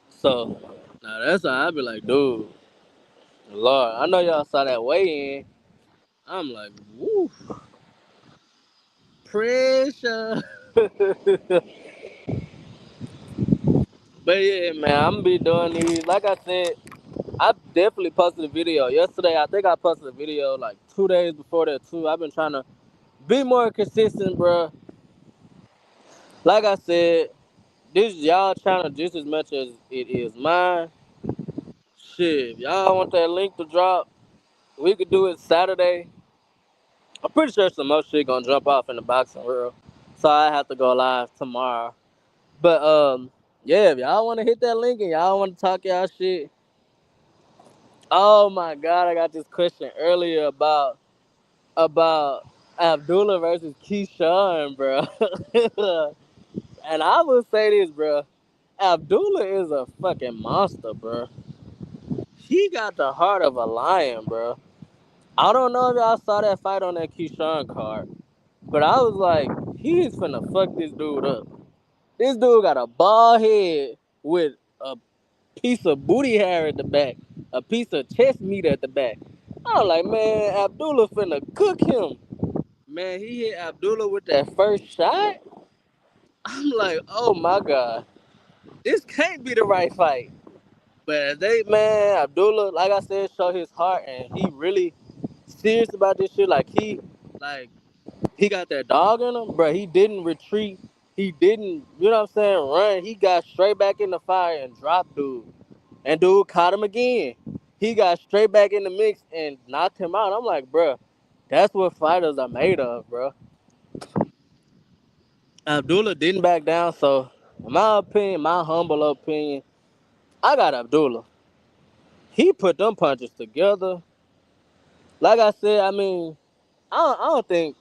So, now that's how I be like, dude, Lord, I know y'all saw that weigh in. I'm like, woo, pressure. But yeah, man, I'm gonna be doing these. Like I said, I definitely posted a video yesterday. I think I posted a video like 2 days before that too. I've been trying to be more consistent, bro. Like I said, this is y'all channel just as much as it is mine. Shit, if y'all want that link to drop, we could do it Saturday. I'm pretty sure some more shit gonna jump off in the boxing world, so I have to go live tomorrow. But yeah, if y'all want to hit that link and y'all want to talk y'all shit. Oh my God, I got this question earlier about Abdullah versus Keyshawn, bro. And I will say this, bro. Abdullah is a fucking monster, bro. He got the heart of a lion, bro. I don't know if y'all saw that fight on that Keyshawn card, but I was like, he's finna fuck this dude up. This dude got a bald head with a piece of booty hair at the back, a piece of chest meat at the back. I was like, man, Abdullah finna cook him. Man, he hit Abdullah with that first shot. I'm like, oh my God, this can't be the right fight. But man, Abdullah, like I said, show his heart and he really serious about this shit. Like, he got that dog in him, bro. He didn't retreat. He didn't, you know what I'm saying, run. He got straight back in the fire and dropped dude. And dude caught him again. He got straight back in the mix and knocked him out. I'm like, bro, that's what fighters are made of, bro. Abdullah didn't back down, so in my opinion, my humble opinion, I got Abdullah. He put them punches together. Like I said, I mean, I don't think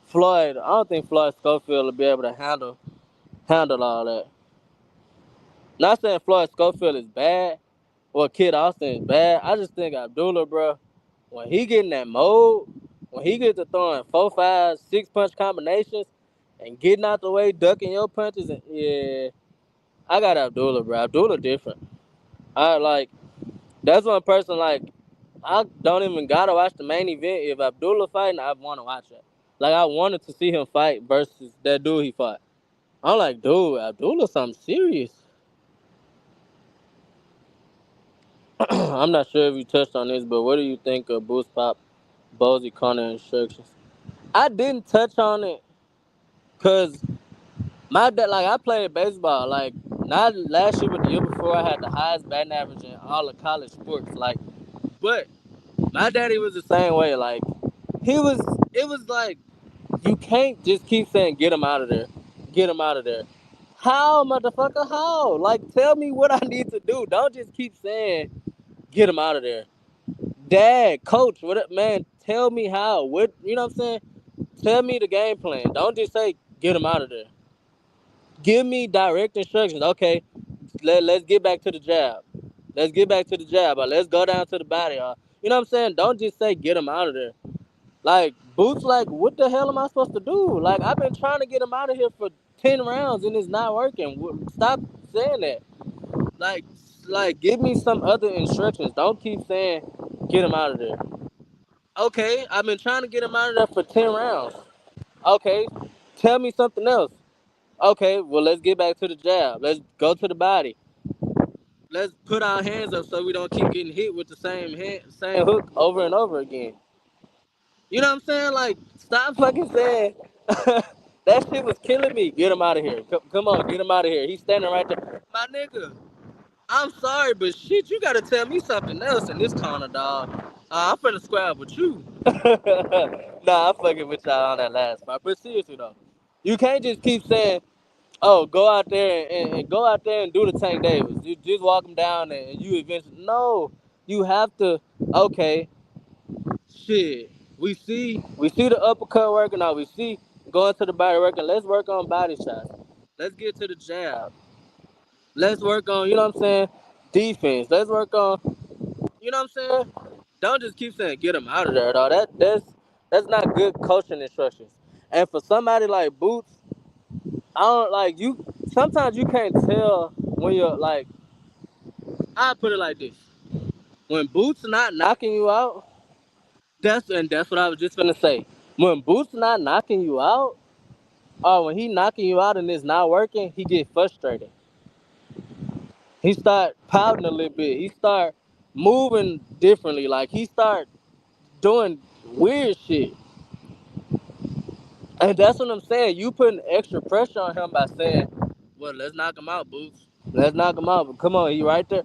Floyd Schofield will be able to handle all that. Not saying Floyd Schofield is bad or Kid Austin is bad. I just think Abdullah, bro, when he get in that mode, when he gets to throwing 4, 5, 6 punch combinations and getting out the way, ducking your punches, and yeah, I got Abdullah, bro. Abdullah different. I like that's one person like I don't even gotta watch the main event. If Abdullah fighting, I want to watch it. Like I wanted to see him fight versus that dude he fought. I'm like, dude, Abdullah, something serious. I'm not sure if you touched on this, but what do you think of Boost Pop, Bozy corner instructions? I didn't touch on it because my dad, like I played baseball, like not last year but the year before. I had the highest batting average in all of college sports. Like, but my daddy was the same way. Like, it was like you can't just keep saying get him out of there, get him out of there. How, motherfucker? How? Like, tell me what I need to do. Don't just keep saying get him out of there. Dad, coach, what up, man? Tell me how. What you know what I'm saying? Tell me the game plan. Don't just say get him out of there. Give me direct instructions. Okay, let's get back to the jab. Let's get back to the jab. Or let's go down to the body. Or, you know what I'm saying? Don't just say get him out of there. Like Boots, like what the hell am I supposed to do? Like I've been trying to get him out of here for 10 rounds and it's not working. Stop saying that. Like, give me some other instructions. Don't keep saying get him out of there. Okay, I've been trying to get him out of there for 10 rounds. Okay, tell me something else. Okay, well, let's get back to the jab. Let's go to the body. Let's put our hands up so we don't keep getting hit with the same hook over and over again. You know what I'm saying? Like, stop fucking saying that shit was killing me. Get him out of here. Come on, get him out of here. He's standing right there. My nigga, I'm sorry, but shit, you gotta tell me something else in this corner, dog. I'm finna square up with you. Nah, I'm fucking with y'all on that last part. But seriously though, you can't just keep saying, "Oh, go out there and go out there and do the Tank Davis." You just walk him down and you eventually. No, you have to. Okay, shit. We see the uppercut working out. We see going to the body working. Let's work on body shots. Let's get to the jab. Let's work on, you know what I'm saying, defense. Let's work on, you know what I'm saying? Don't just keep saying get him out of there, though. That's not good coaching instructions. And for somebody like Boots, I don't like you. Sometimes you can't tell when you're like. I put it like this: when Boots not knocking you out, that's what I was just gonna say. When Boots not knocking you out, or when he knocking you out and it's not working, he get frustrated. He start pouting a little bit. He start moving differently. Like he start doing weird shit. And that's what I'm saying. You putting extra pressure on him by saying, well, let's knock him out, Boots. Let's knock him out. But come on, he right there.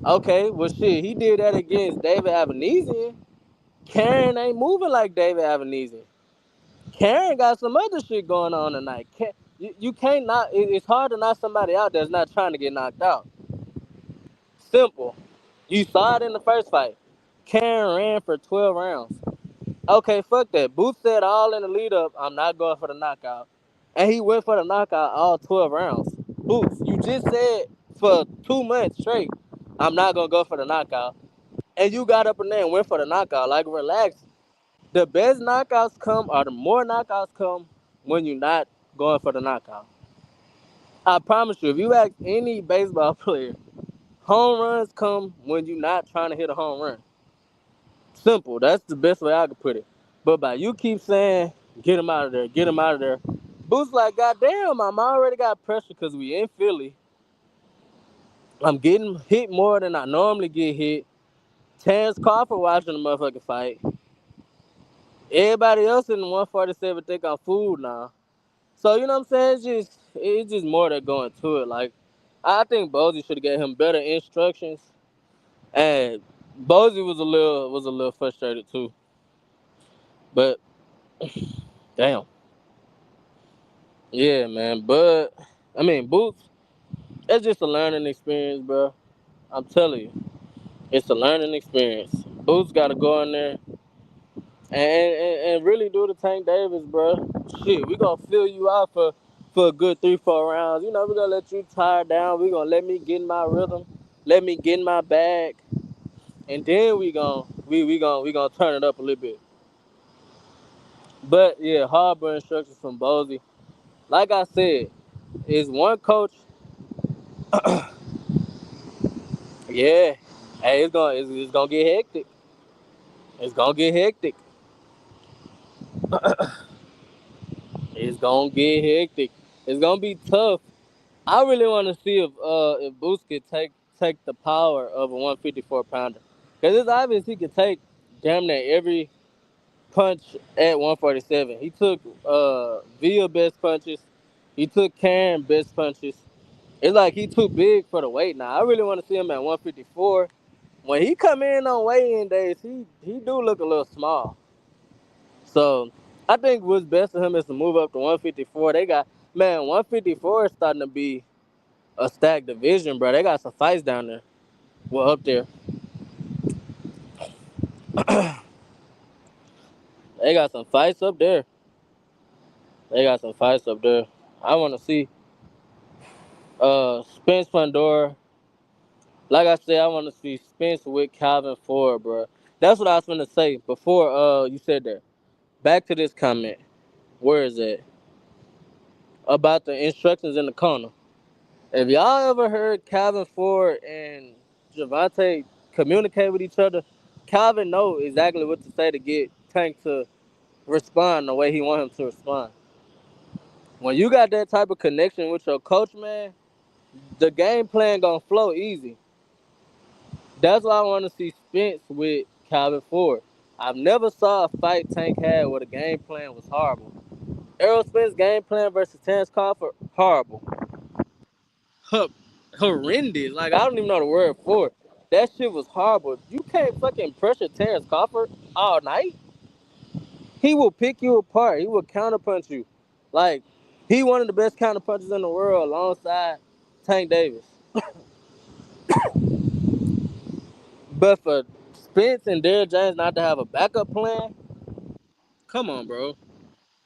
Okay, well shit, he did that against David Avenesian. Karen ain't moving like David Avenesian. Karen got some other shit going on tonight. You can't knock. It's hard to knock somebody out that's not trying to get knocked out. Simple. You saw it in the first fight. Karen ran for 12 rounds. Okay, fuck that. Boots said all in the lead up, I'm not going for the knockout. And he went for the knockout all 12 rounds. Boots, you just said for 2 months straight, I'm not going to go for the knockout. And you got up in there and went for the knockout. Like, relax. The best knockouts come, or the more knockouts come, when you're not going for the knockout. I promise you, if you ask any baseball player, home runs come when you're not trying to hit a home run. Simple. That's the best way I could put it. But by you keep saying, get him out of there, get him out of there. Boots like, goddamn, I'm already got pressure because we in Philly. I'm getting hit more than I normally get hit. Terence Crawford watching the motherfucking fight. Everybody else in the 147 think I'm fooled now. So, you know what I'm saying? It's just more that going to it. Like, I think Bozy should have gave him better instructions. And Bozy was a little frustrated too. But damn. Yeah, man. But Boots, it's just a learning experience, bro. I'm telling you. It's a learning experience. Boots gotta go in there and really do the Tank Davis, bro. Shit, we gonna fill you out for a good 3-4 rounds. You know, we gonna let you tire down. We gonna let me get in my rhythm, let me get in my bag, and then we gonna turn it up a little bit. But yeah, harbor instructions from Bozy. Like I said, is one coach. Yeah, hey, it's gonna get hectic. It's gonna get hectic. It's gonna get hectic. It's gonna be tough. I really want to see if Boots could take the power of a 154 pounder, because it's obvious he could take damn near every punch at 147. He took Villa best punches. He took Karen best punches. It's like he too big for the weight now. I really want to see him at 154. When he come in on weigh-in days, he do look a little small. So I think what's best for him is to move up to 154. They got, man, 154 is starting to be a stacked division, bro. They got some fights down there. Well, up there. They got some fights up there. They got some fights up there. I want to see Spence Pandora. Like I said, I want to see Spence with Calvin Ford, bro. That's what I was going to say before you said that. Back to this comment. Where is it? about the instructions in the corner. If y'all ever heard Calvin Ford and Javante communicate with each other, Calvin knows exactly what to say to get Tank to respond the way he wants him to respond. When you got that type of connection with your coach, man, the game plan gonna flow easy. That's why I want to see Spence with Calvin Ford. I've never saw a fight Tank had where the game plan was horrible. Errol Spence game plan versus Terence Crawford, horrible. Horrendous. Like, I don't even know the word for it. That shit was horrible. You can't fucking pressure Terence Crawford all night. He will pick you apart. He will counterpunch you. Like, he one of the best counterpunchers in the world alongside Tank Davis. But for Spence and Derrick James not to have a backup plan, come on, bro.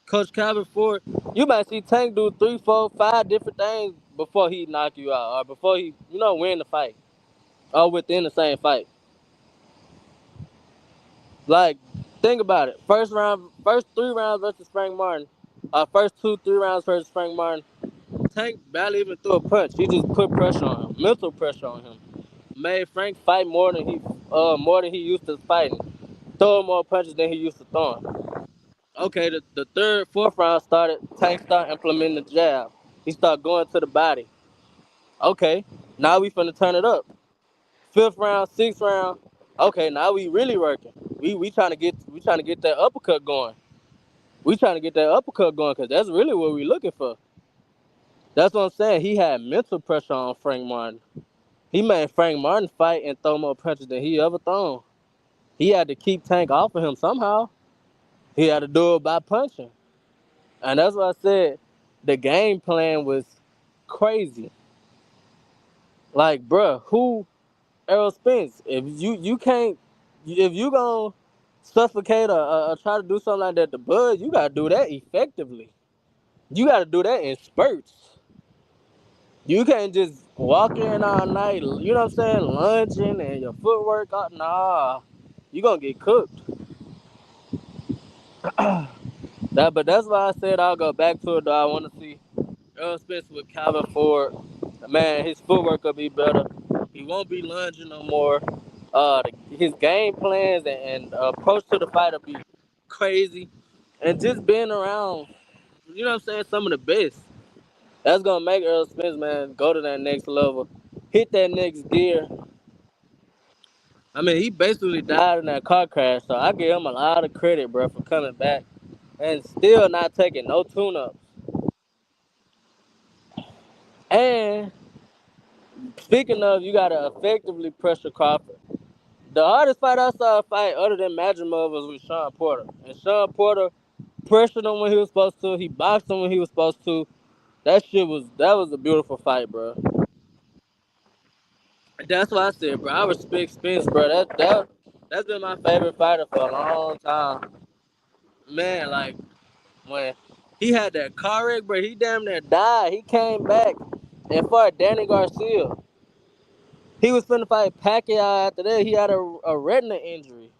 Coach Calvin Ford, you might see Tank do 3, 4, 5 different things before he knock you out or before he, win the fight or within the same fight. Like, think about it. First 3 rounds versus Frank Martin, first 2, 3 rounds versus Frank Martin. Tank barely even threw a punch. He just put pressure on him, mental pressure on him. Made Frank fight more than he used to fighting. Throwing more punches than he used to throwing. Okay, the third, fourth round started. Tank started implementing the jab. He started going to the body. Okay, now we finna turn it up. Fifth round, sixth round. Okay, now we really working. We trying to get that uppercut going. We trying to get that uppercut going because that's really what we looking for. That's what I'm saying. He had mental pressure on Frank Martin. He made Frank Martin fight and throw more punches than he ever thrown. He had to keep Tank off of him somehow. He had to do it by punching. And that's why I said the game plan was crazy. Like, bruh, who Errol Spence? If you gonna suffocate or try to do something like that to Bud, you gotta do that effectively. You gotta do that in spurts. You can't just walk in all night, you know what I'm saying, lunging and your footwork. Nah, you gonna get cooked. But that's why I said I'll go back to it. Though I want to see Errol Spence with Calvin Ford. Man, his footwork will be better. He won't be lunging no more. His game plans and approach to the fight will be crazy. And just being around, you know what I'm saying, some of the best. That's gonna make Errol Spence, man, go to that next level, hit that next gear. I mean, he basically died in that car crash, so I give him a lot of credit, bro, for coming back and still not taking no tune-ups. And speaking of, you gotta effectively pressure Crawford. The hardest fight I saw fight other than Madrimov was with Sean Porter. And Sean Porter pressured him when he was supposed to. He boxed him when he was supposed to. That was a beautiful fight, bro. That's what I said, bro. I respect Spence, bro. That's been my favorite fighter for a long time. Man, like when he had that car wreck, bro, he damn near died. He came back and fought Danny Garcia. He was finna fight Pacquiao after that. He had a retina injury.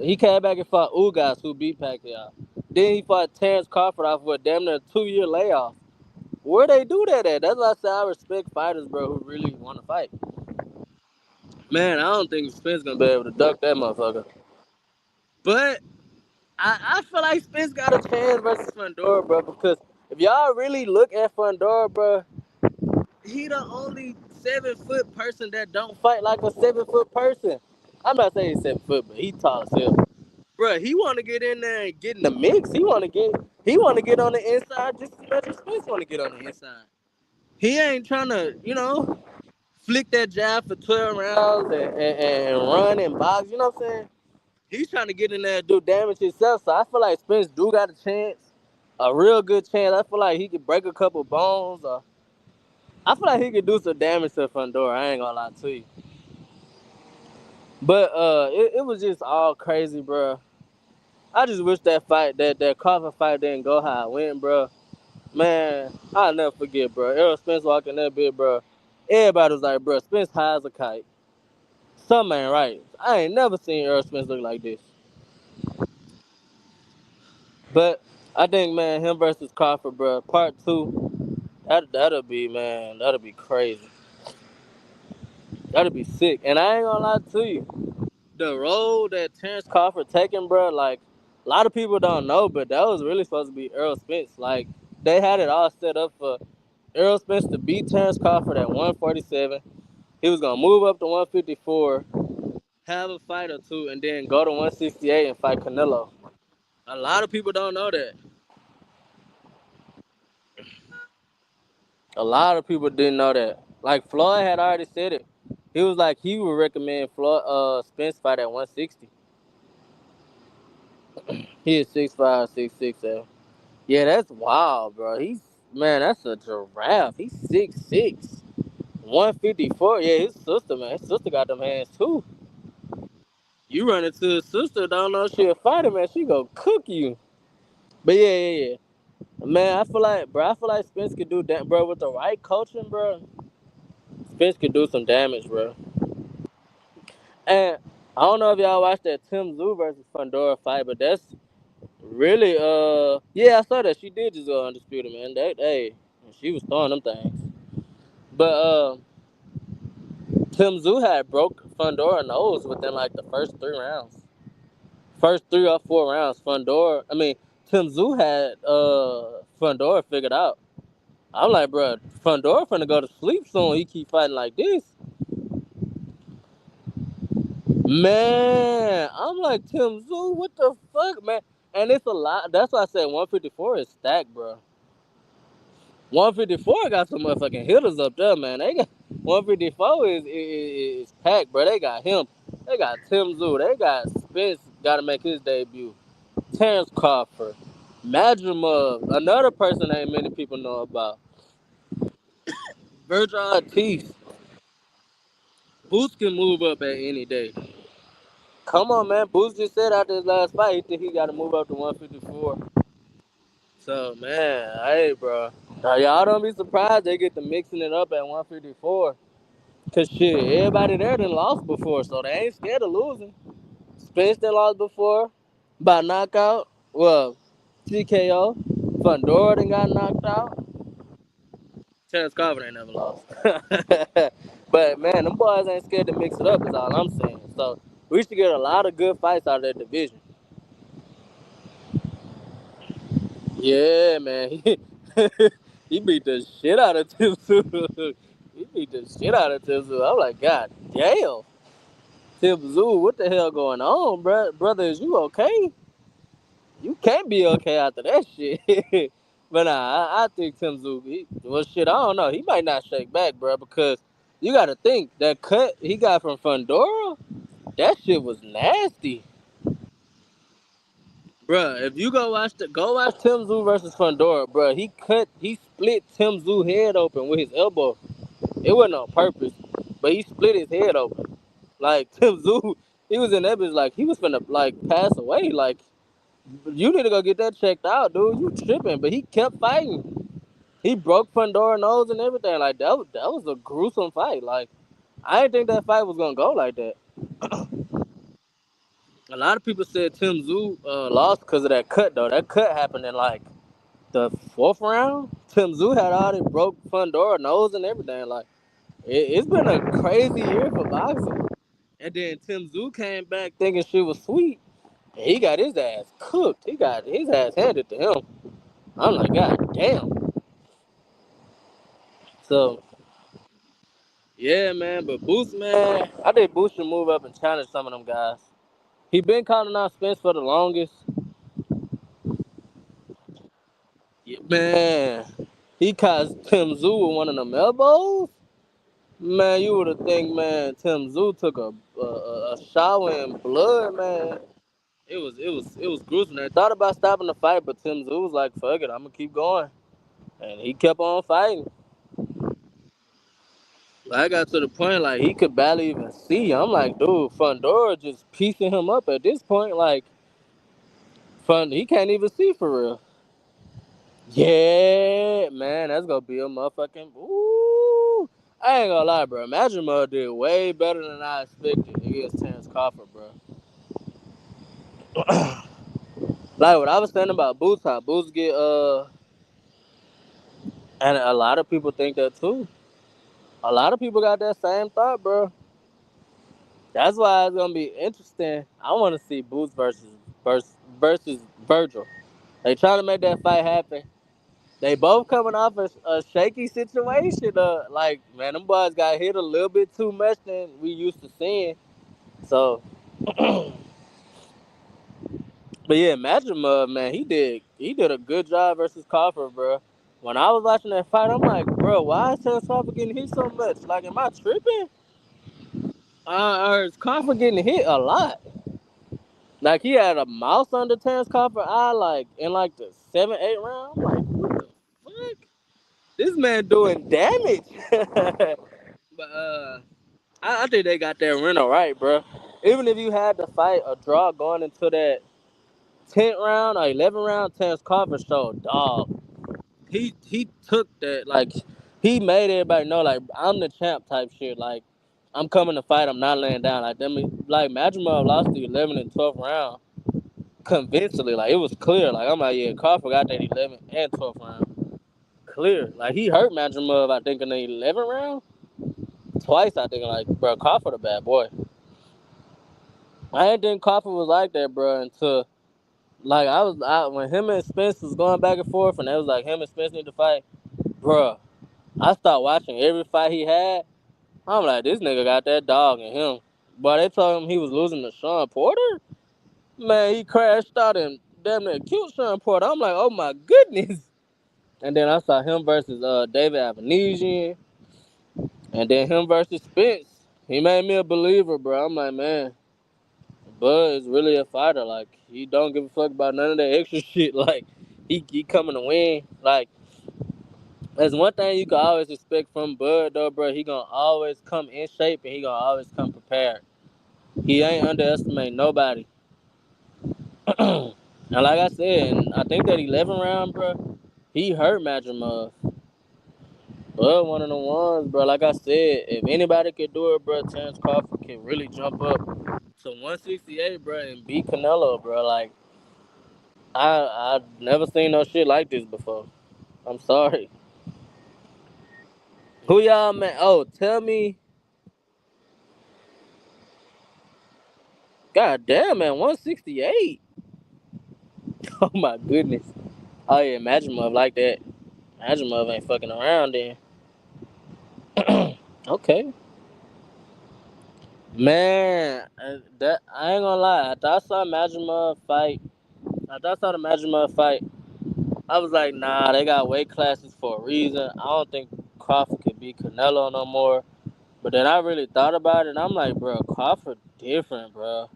He came back and fought Ugas, who beat Pacquiao. Then he fought Terence Crawford off with damn near a 2-year layoff. Where they do that at? That's why I say I respect fighters, bro, who really want to fight. Man, I don't think Spence gonna be able to duck that motherfucker. But I feel like Spence got a chance versus Fundora, bro, because if y'all really look at Fundora, bro, he the only 7-foot person that don't fight like a 7-foot person. I'm not saying he's 7 foot, but he tall as hell. Bro, he want to get in there and get in the mix. He want to get on the inside just as much as Spence want to get on the inside. He ain't trying to, flick that jab for 12 rounds and run and box. You know what I'm saying? He's trying to get in there and do damage himself. So I feel like Spence do got a chance, a real good chance. I feel like he could break a couple bones. Or I feel like he could do some damage to Fundora. I ain't gonna lie to you. But it was just all crazy, bro. I just wish that Crawford fight didn't go how it went, bro. Man, I'll never forget, bro. Errol Spence walking that bit, bro. Everybody was like, bro, Spence high as a kite. Something ain't right. I ain't never seen Errol Spence look like this. But I think, man, him versus Crawford, bro. Part 2. That'll be, man. That'll be crazy. That'll be sick. And I ain't gonna lie to you. The road that Terence Crawford taking, bro, like, a lot of people don't know, but that was really supposed to be Earl Spence. Like, they had it all set up for Earl Spence to beat Terence Crawford at 147. He was gonna move up to 154, have a fight or two, and then go to 168 and fight Canelo. A lot of people don't know that. A lot of people didn't know that. Like Floyd had already said it. He was like he would recommend Floyd Spence fight at 160. He is 6'5", 6'6". Yeah, that's wild, bro. He's man, that's a giraffe. He's 6'6", 154. Yeah, his sister, man. His sister got them hands too. You run into his sister, don't know she a fighter, man. She go cook you. But yeah. Man, I feel like Spence could do that, bro. With the right coaching, bro, Spence could do some damage, bro. And I don't know if y'all watched that Tim Tszyu versus Fundora fight, but that's really yeah, I saw that she did just go undisputed, man. She was throwing them things. But Tim Tszyu had broke Fundora nose within like the first 3 rounds. First 3 or 4 rounds, Tim Tszyu had Fundora figured out. I'm like, bro, Fundora finna go to sleep soon. He keep fighting like this. Man, I'm like, Tim Tszyu, what the fuck, man? And it's a lot. That's why I said 154 is stacked, bro. 154 got some motherfucking hitters up there, man. They got 154 is packed, bro. They got him. They got Tim Tszyu. They got Spence got to make his debut. Terence Crawford. Madrimov. Another person ain't many people know about. Virgil Ortiz. Boots can move up at any day. Come on, man. Boots just said after his last fight, he think he got to move up to 154. So, man, hey, bro. Now, y'all don't be surprised they get to mixing it up at 154. Because, shit, everybody there done lost before, so they ain't scared of losing. Spence done lost before by knockout. Well, TKO. Fundora done got knocked out. Terence Crawford ain't never lost. But, man, them boys ain't scared to mix it up is all I'm saying. So, we should get a lot of good fights out of that division. Yeah, man. He beat the shit out of Tim Tszyu. He beat the shit out of Tim Tszyu. I'm like, God damn. Tim Tszyu, what the hell going on, bro? Brother, is you okay? You can't be okay after that shit. But nah, I think Tim Tszyu, well, shit, I don't know. He might not shake back, bro, because you got to think, that cut he got from Fundora, that shit was nasty. Bruh, if you go watch Tim Tszyu versus Fundora, bruh, he split Tim Tszyu head open with his elbow. It wasn't on purpose, but he split his head open. Like Tim Tszyu, he was in that bitch like he was finna like pass away. Like you need to go get that checked out, dude. You tripping? But he kept fighting. He broke Fundora nose and everything. Like that was a gruesome fight. Like I didn't think that fight was gonna go like that. A lot of people said Tim Tszyu lost because of that cut though. That cut happened in like the 4th round. Tim Tszyu had already broke Fundora nose and everything. Like it's been a crazy year for boxing. And then Tim Tszyu came back thinking shit was sweet. And he got his ass cooked. He got his ass handed to him. I'm like, God damn. So yeah, man. But Boost, man, I think Boost should move up and challenge some of them guys. He been calling out Spence for the longest. Yeah, man, he caught Tim Tszyu with one of them elbows. Man, you would have think, man, Tim Tszyu took a shower in blood, man. It was gruesome. They thought about stopping the fight, but Tim Tszyu was like, "Fuck it, I'm gonna keep going," and he kept on fighting. Like, I got to the point like he could barely even see. I'm like, dude, Fundora just piecing him up at this point. Like, he can't even see for real. Yeah, man, that's gonna be a motherfucking. Ooh, I ain't gonna lie, bro. Imagine Mud did way better than I expected against Terence Crawford, bro. Like what I was saying about Boots, how Boots get and a lot of people think that too. A lot of people got that same thought, bro. That's why it's gonna be interesting. I want to see Boots versus Virgil. They trying to make that fight happen. They both coming off a shaky situation. Like man, them boys got hit a little bit too much than we used to seeing. So, but yeah, Majima, man, he did a good job versus Crawford, bro. When I was watching that fight, I'm like, bro, why is Terence Crawford getting hit so much? Like, am I tripping? Or is Crawford getting hit a lot? Like he had a mouse under Terence Crawford eye, like in like the 7, 8 round. I'm like, what the fuck? This man doing damage. But I think they got that Reno right, bro. Even if you had to fight a draw going into that 10th round or 11th round, Terence Crawford showed dog. He took that like he made everybody know like I'm the champ type shit. Like I'm coming to fight. I'm not laying down. Like them like Madrimov lost the 11th and 12th round convincingly. Like it was clear. Like I'm like yeah, Crawford got that 11th and 12th round clear. Like he hurt Madrimov I think in the 11th round twice. I think like bro Crawford a bad boy. I didn't think Crawford was like that, bro, until like when him and Spence was going back and forth, and it was like him and Spence need to fight, bro. I started watching every fight he had. I'm like, this nigga got that dog in him. But they told him he was losing to Sean Porter. Man, he crashed out and damn near killed Sean Porter. I'm like, oh my goodness. And then I saw him versus David Avanesian, and then him versus Spence. He made me a believer, bro. I'm like, man. Bud is really a fighter. Like he don't give a fuck about none of that extra shit. Like he coming to win. Like there's one thing you can always expect from Bud though, bro. He gonna always come in shape and he gonna always come prepared. He ain't underestimate nobody. And like I said, and I think that 11 round, bro, he hurt Madrimov. Bud one of the ones, bro. Like I said, if anybody could do it, bro, Terence Crawford can really jump up to 168, bro, and beat Canelo, bro. Like I've never seen no shit like this before. I'm sorry. Who y'all man? Oh, tell me. God damn, man, 168. Oh my goodness. Oh yeah, Majimov like that. Majimov ain't fucking around then. Okay. Man, that I ain't gonna lie. After I saw Majimov fight, after I saw the Majimov fight, I was like, nah, they got weight classes for a reason. I don't think Crawford could beat Canelo no more. But then I really thought about it, and I'm like, bro, Crawford different, bro.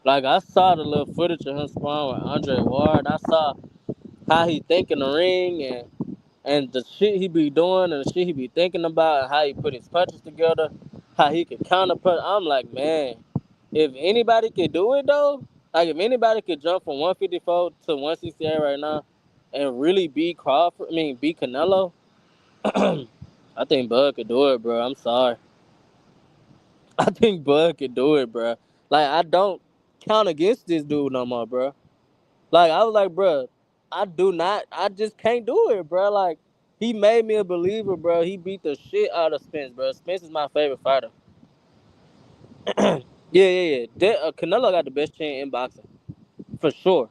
Like, I saw the little footage of him sparring with Andre Ward. I saw how he think in the ring and the shit he be doing and the shit he be thinking about and how he put his punches together, how he could counter punch. I'm like, man, if anybody could do it, though, like, if anybody could jump from 154 to 168 right now and really beat beat Canelo, I think Bud could do it, bro. I'm sorry. I think Bud could do it, bro. Like I don't count against this dude no more, bro. Like I was like, bro, I do not. I just can't do it, bro. Like he made me a believer, bro. He beat the shit out of Spence, bro. Spence is my favorite fighter. Yeah. Canelo got the best chin in boxing for sure.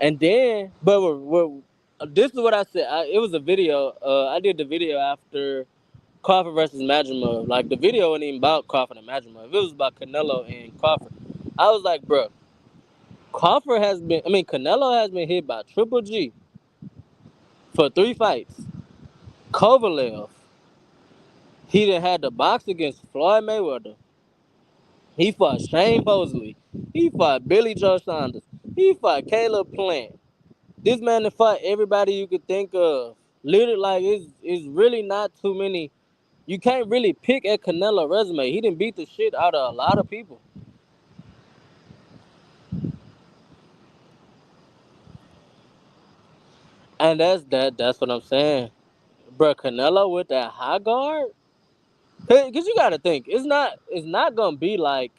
And then, but this is what I said. It was a video. I did the video after Crawford versus Madrimov. Like the video wasn't even about Crawford and Madrimov. It was about Canelo and Crawford. I was like, bro, Canelo has been hit by Triple G for 3 fights. Kovalev, he done had to box against Floyd Mayweather. He fought Shane Mosley. He fought Billy Joe Saunders. He fought Caleb Plant. This man done fought everybody you could think of. Literally, like it's really not too many. You can't really pick at Canelo resume. He didn't beat the shit out of a lot of people. And that's what I'm saying. Bro, Canelo with that high guard? Cause you gotta think, it's not gonna be like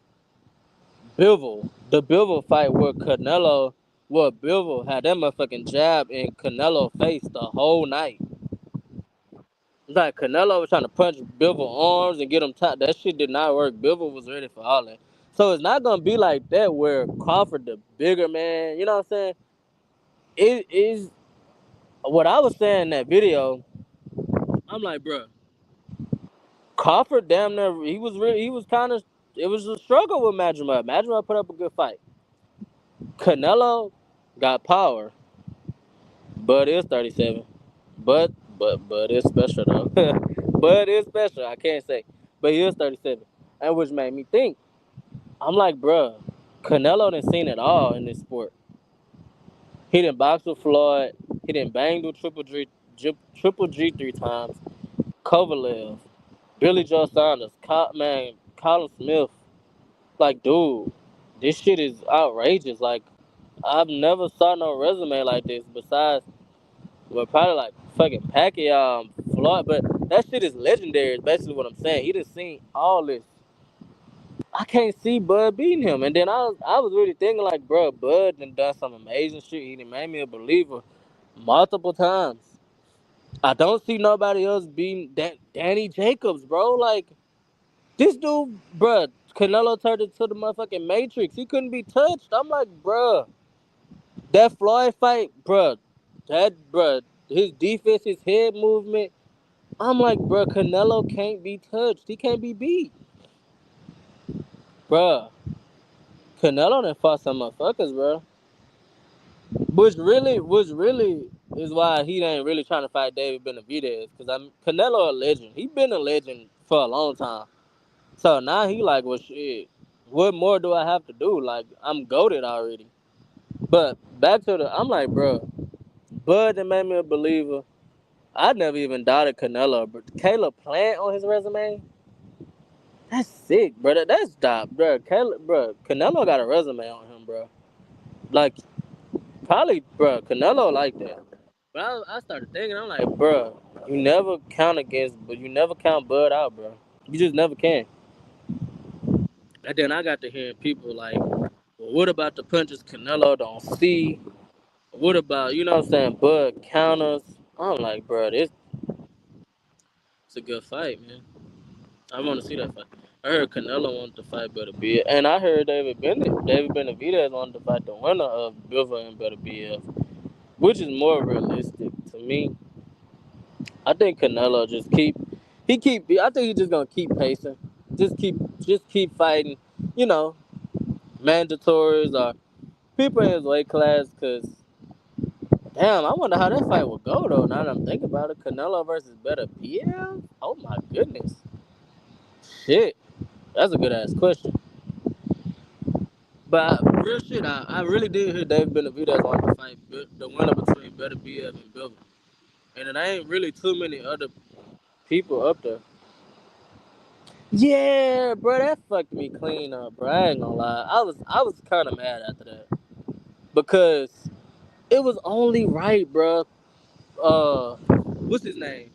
Bivol, the Bivol fight where Canelo Well, Bivol had that motherfucking jab in Canelo face the whole night. It's like Canelo was trying to punch Bivol arms and get him tight. That shit did not work. Bivol was ready for all that. So it's not gonna be like that where Crawford the bigger man, you know what I'm saying? It is what I was saying in that video. I'm like, bruh, Crawford damn near he was kind of it was a struggle with Majima. Majima put up a good fight. Canelo got power, but it's 37. But but it's special though. But it's special. I can't say. But he is 37, and which made me think. I'm like, bruh, Canelo done seen it all in this sport. He didn't box with Floyd. He didn't bang with Triple G 3 times. Kovalev, Billy Joe Saunders, Colin Smith. Like, dude, this shit is outrageous. Like, I've never saw no resume like this besides, well, probably like fucking Pacquiao, Floyd, but that shit is legendary. Is basically what I'm saying. He done seen all this. I can't see Bud beating him. And then I was really thinking like, bro, Bud done some amazing shit. He done made me a believer multiple times. I don't see nobody else beating Danny Jacobs, bro. Like, this dude, bro, Canelo turned into the motherfucking Matrix. He couldn't be touched. I'm like, bro, that Floyd fight, bro, his defense, his head movement. I'm like, bro, Canelo can't be touched. He can't be beat. Bro, Canelo done fought some motherfuckers, bro. Which really is why he ain't really trying to fight David Benavidez. Because Canelo a legend. He been a legend for a long time. So now he like, well, shit, what more do I have to do? Like, I'm goated already. But back to I'm like, bro, Bud that made me a believer. I never even doubted Canelo, but Caleb Plant on his resume, that's sick, bro. That's dope, bro. Canelo got a resume on him, bro. Like, probably, bro, Canelo like that. But I started thinking, I'm like, bro, you never count Bud out, bro. You just never can. And then I got to hearing people like, well, what about the punches Canelo don't see? What about, you know what I'm saying, Bud counters? I'm like, bro, it's a good fight, man. I want to see that fight. I heard Canelo wanted to fight Better and I heard David Benavidez wanted to fight the winner of Bivol and Better which is more realistic to me. I think Canelo I think he's just gonna keep pacing, just keep fighting, you know, mandatories or people in his weight class. Cause damn, I wonder how that fight would go though. Now that I'm thinking about it, Canelo versus Better Oh my goodness, shit, that's a good ass question. But real shit, I really did hear David Benavidez wanted to fight the winner between Better and Bivol, and it ain't really too many other people up there. Yeah, bro, that fucked me clean up, bro. I ain't gonna lie. I was kind of mad after that because it was only right, bro. What's his name?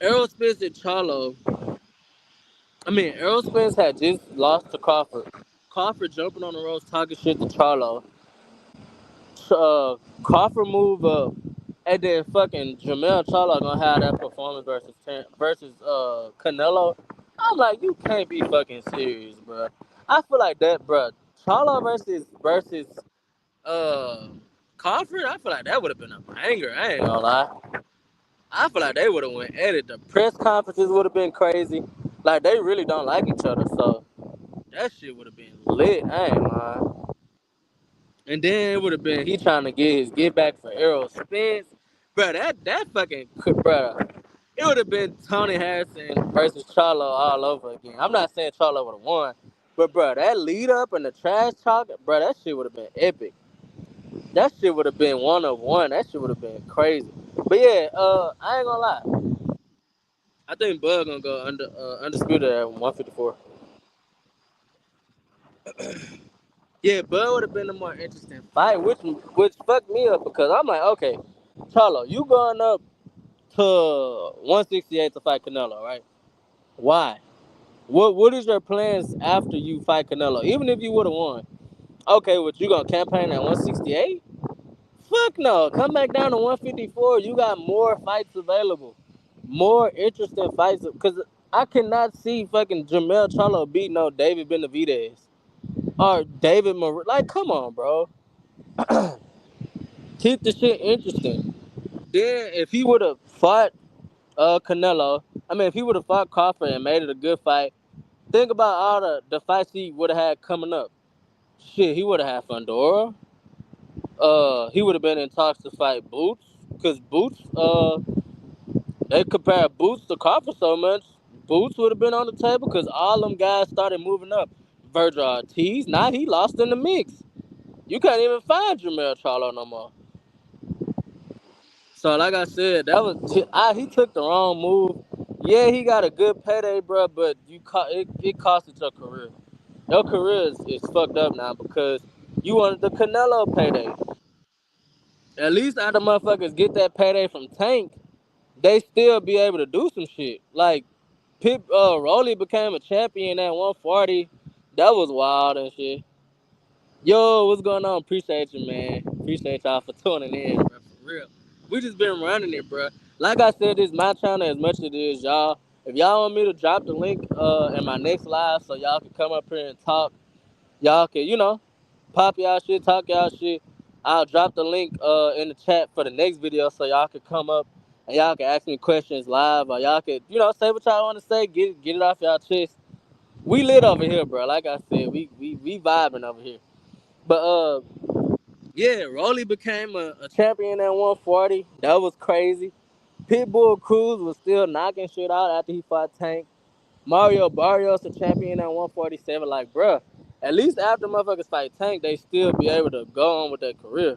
Errol Spence and Charlo. Errol Spence had just lost to Crawford. Crawford jumping on the ropes talking shit to Charlo. Crawford move up, and then fucking Jamel Charlo gonna have that performance versus Canelo. I'm like, you can't be fucking serious, bro. I feel like that, bro. Charlo versus uh Crawford. I feel like that would have been a banger. I ain't gonna lie. I feel like they would have went at it. The press conferences would have been crazy. Like they really don't like each other, so that shit would have been lit. I ain't lying. And then it would have been he trying to get his get back for Errol Spence. Bro, that fucking bro. It would have been Tony Harrison versus Charlo all over again. I'm not saying Charlo would have won, but bro, that lead up and the trash talk, bro, that shit would have been epic. That shit would have been one of one. That shit would have been crazy. But yeah, I ain't gonna lie. I think Bud gonna go undisputed at 154. Yeah, Bud would have been a more interesting fight, which fucked me up because I'm like, okay, Charlo, you going up to 168 to fight Canelo, right? Why? What is your plans after you fight Canelo? Even if you would have won, okay, what you gonna campaign at 168? Fuck no. Come back down to 154. You got more fights available. More interesting fights. Because I cannot see fucking Jamel Charlo beat no David Benavidez. Or David Mar. Like, come on, bro. Keep the shit interesting. Then, if he would have fought Canelo, if he would have fought Crawford and made it a good fight, think about all the fights he would have had coming up. Shit, he would have had Fundora. He would have been in talks to fight Boots, cause Boots, they compare Boots to Crawford so much. Boots would have been on the table, cause all them guys started moving up. Virgil Ortiz, now he lost in the mix. You can't even find Jamel Charlo no more. So like I said, he took the wrong move. Yeah, he got a good payday, bro, but it costed your career. Your career is fucked up now because you wanted the Canelo payday. At least after motherfuckers get that payday from Tank, they still be able to do some shit. Like Rolly became a champion at 140. That was wild and shit. Yo, what's going on? Appreciate you, man. Appreciate y'all for tuning in, bro. For real. We just been running it, bro. Like I said, this is my channel as much as it is y'all. If y'all want me to drop the link in my next live so y'all can come up here and talk, y'all can, pop y'all shit, talk y'all shit. I'll drop the link in the chat for the next video so y'all can come up and y'all can ask me questions live or y'all can, say what y'all want to say, get it off y'all chest. We lit over here, bro. Like I said, we vibing over here. But yeah, Rolly became a champion at 140. That was crazy. Pitbull Cruz was still knocking shit out after he fought Tank. Mario Barrios a champion at 147. Like, bruh, at least after motherfuckers fight Tank, they still be able to go on with their career.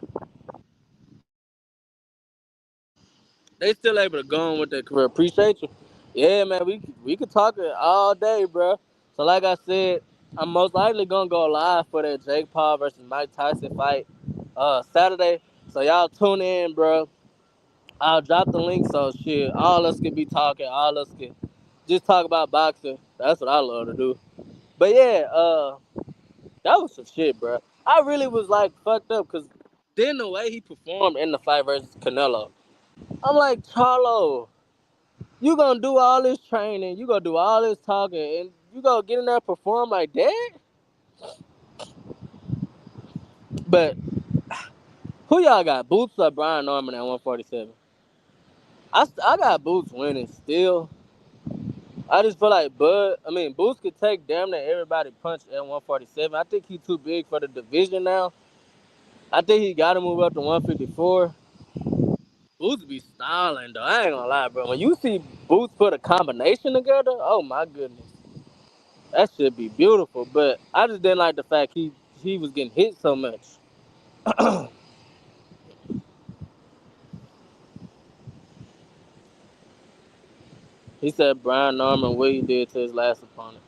They still able to go on with their career. Appreciate you. Yeah, man, we could talk it all day, bruh. So like I said, I'm most likely gonna go live for that Jake Paul versus Mike Tyson fight Saturday. So y'all tune in, bro. I'll drop the link so shit. All us can be talking. All us can just talk about boxing. That's what I love to do. But yeah, that was some shit, bro. I really was like fucked up because then the way he performed in the fight versus Canelo, I'm like, Charlo, you gonna do all this training, you gonna do all this talking, and you gonna get in there and perform like that? But who y'all got? Boots or Brian Norman at 147? I got Boots winning still. I just feel like Boots could take damn near everybody punch at 147. I think he's too big for the division now. I think he got to move up to 154. Boots be styling though. I ain't gonna lie, bro. When you see Boots put a combination together, oh my goodness, that should be beautiful. But I just didn't like the fact he was getting hit so much. He said Brian Norman what he did to his last opponent.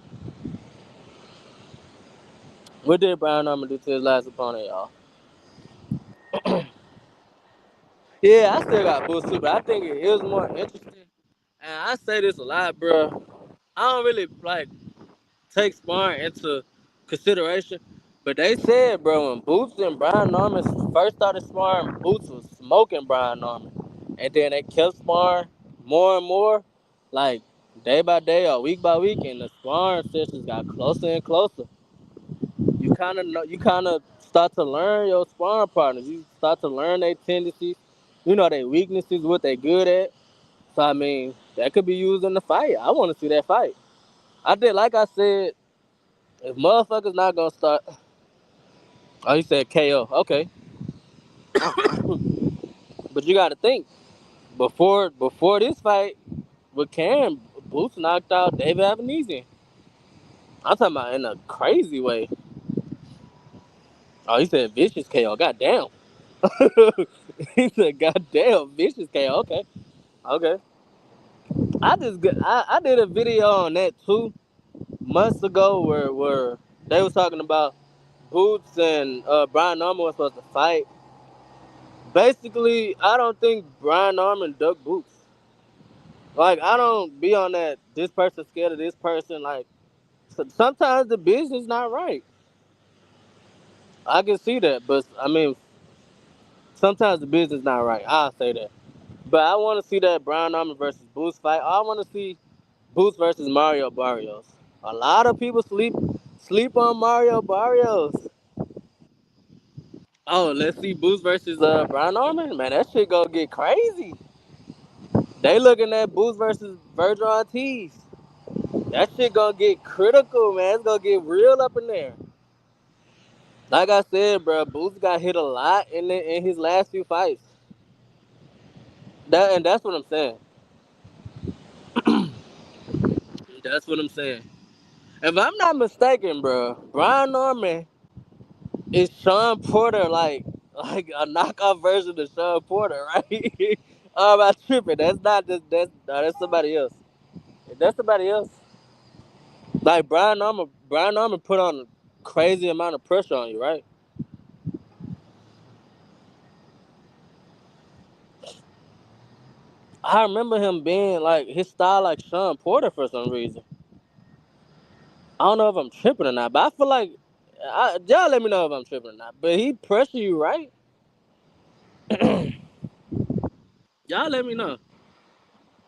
What did Brian Norman do to his last opponent, y'all? Yeah, I still got Boots too, but I think it is more interesting. And I say this a lot, bro. I don't really like take sparring into consideration. But they said, bro, when Boots and Brian Norman first started sparring, Boots was smoking Brian Norman. And then they kept sparring more and more, like day by day or week by week, and the sparring sessions got closer and closer. You kind of start to learn your sparring partners. You start to learn their tendencies, their weaknesses, what they good at. So that could be used in the fight. I want to see that fight. Like I said, if motherfuckers not gonna start. Oh, he said KO. Okay, but you got to think before this fight with Cam, Boots knocked out David Avenesian. I'm talking about in a crazy way. Oh, he said vicious KO. Goddamn. He said goddamn vicious KO. Okay, okay. I did a video on that 2 months ago where they was talking about Boots and Brian Norman was supposed to fight. Basically, I don't think Brian Norman ducked Boots. Like, I don't be on that, this person scared of this person. Like, sometimes the business not right. I can see that, but Sometimes the business not right. I'll say that. But I want to see that Brian Armour versus Boost fight. I want to see Boost versus Mario Barrios. A lot of people sleep on Mario Barrios. Oh, let's see Boost versus Brian Armour. Man, that shit gonna get crazy. They looking at Boost versus Virgil Ortiz. That shit gonna get critical, man. It's gonna get real up in there. Like I said, bro, Boost got hit a lot in his last few fights. That's what I'm saying. That's what I'm saying. If I'm not mistaken, bro, Brian Norman is Sean Porter, like a knockoff version of Sean Porter, right? I'm not tripping. That's not just that's somebody else. If that's somebody else, like Brian Norman put on a crazy amount of pressure on you, right? I remember him being like his style like Sean Porter for some reason. I don't know if I'm tripping or not, but I feel like y'all let me know if I'm tripping or not. But he pressure you, right? Y'all let me know.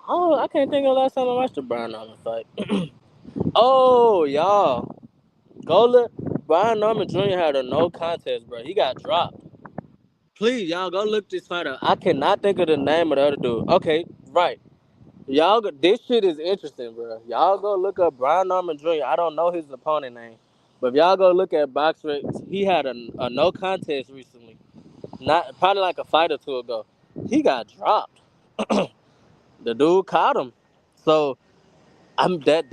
Oh, I can't think of the last time I watched a Brian Norman fight. Oh, y'all. Go look. Brian Norman Jr. had a no contest, bro. He got dropped. Please, y'all go look this fight up. I cannot think of the name of the other dude. Okay, right. This shit is interesting, bro. Y'all go look up Brian Norman Jr. I don't know his opponent name. But if y'all go look at BoxRec, he had a no contest recently. Not probably like a fight or two ago. He got dropped. The dude caught him. So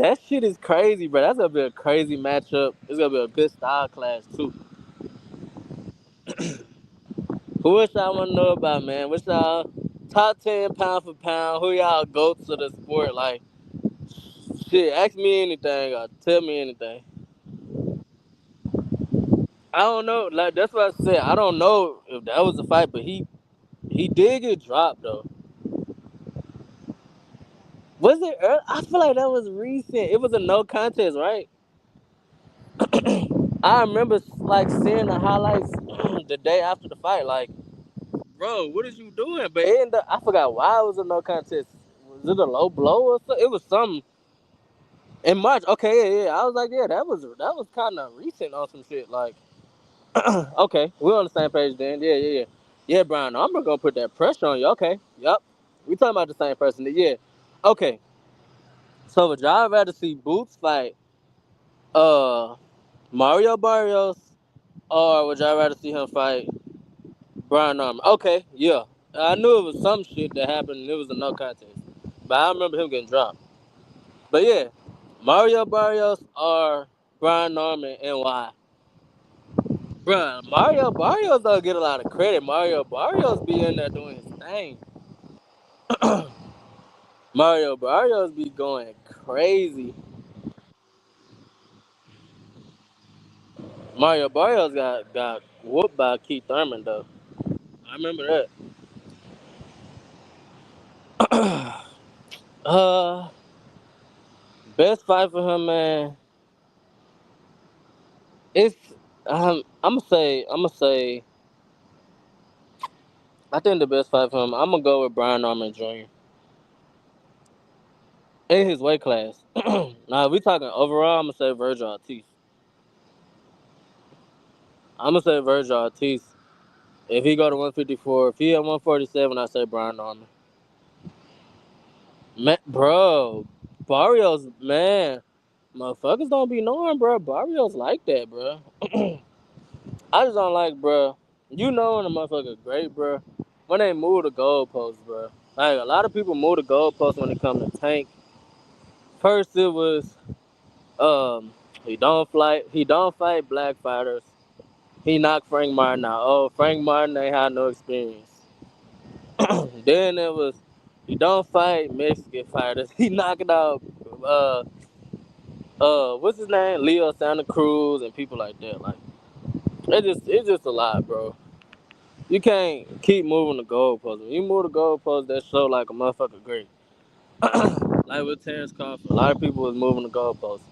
that shit is crazy, bro. That's gonna be a crazy matchup. It's gonna be a good style clash too. Who else y'all wanna know about, man? What's y'all top 10 pound for pound? Who y'all go to the sport? Like shit, ask me anything or tell me anything. I don't know. Like that's what I said. I don't know if that was a fight, but he did get dropped though. Was it early? I feel like that was recent. It was a no contest, right? I remember like seeing the highlights the day after the fight. Like, bro, what is you doing? But it ended up, I forgot why it was a no contest. Was it a low blow or something? It was something in March. Okay, yeah. I was like, yeah, that was kind of recent on some shit. Like, okay, we're on the same page then. Yeah. Yeah, Brian, I'm gonna put that pressure on you. Okay, yep. We talking about the same person. Yeah. Okay. So would y'all rather see Boots fight uh Mario Barrios, or would y'all rather see him fight Brian Armour? Okay, yeah. I knew it was some shit that happened and it was a no contest. But I remember him getting dropped. But yeah, Mario Barrios or Brian Norman and why? Bruh, Mario Barrios don't get a lot of credit. Mario Barrios be in there doing his thing. Mario Barrios be going crazy. Mario Barrios got whooped by Keith Thurman though. I remember that. uh, Best fight for him, man. It's I'm gonna say I think the best fight for him. I'm gonna go with Brian Norman Jr. in his weight class. Now if we talking overall, I'm gonna say Virgil Ortiz. I'm gonna say Virgil Ortiz. If he go to 154, if he at 147, I say Brian Norman. Man, bro, Barrios, man, motherfuckers don't be knowing, bro. Barrios like that, bro. I just don't like, bro. You know when a motherfucker great, bro. When they move the goalposts, bro. Like a lot of people move the goalposts when it comes to Tank. First it was he don't fight black fighters. He knocked Frank Martin out. Oh, Frank Martin ain't had no experience. Then it was he don't fight Mexican fighters. He knocked out uh what's his name? Leo Santa Cruz and people like that. Like it's just a lot, bro. You can't keep moving the goalposts. When you move the goalposts, that show like a motherfucker great. Like with Terence Crawford, a lot of people was moving the goalposts.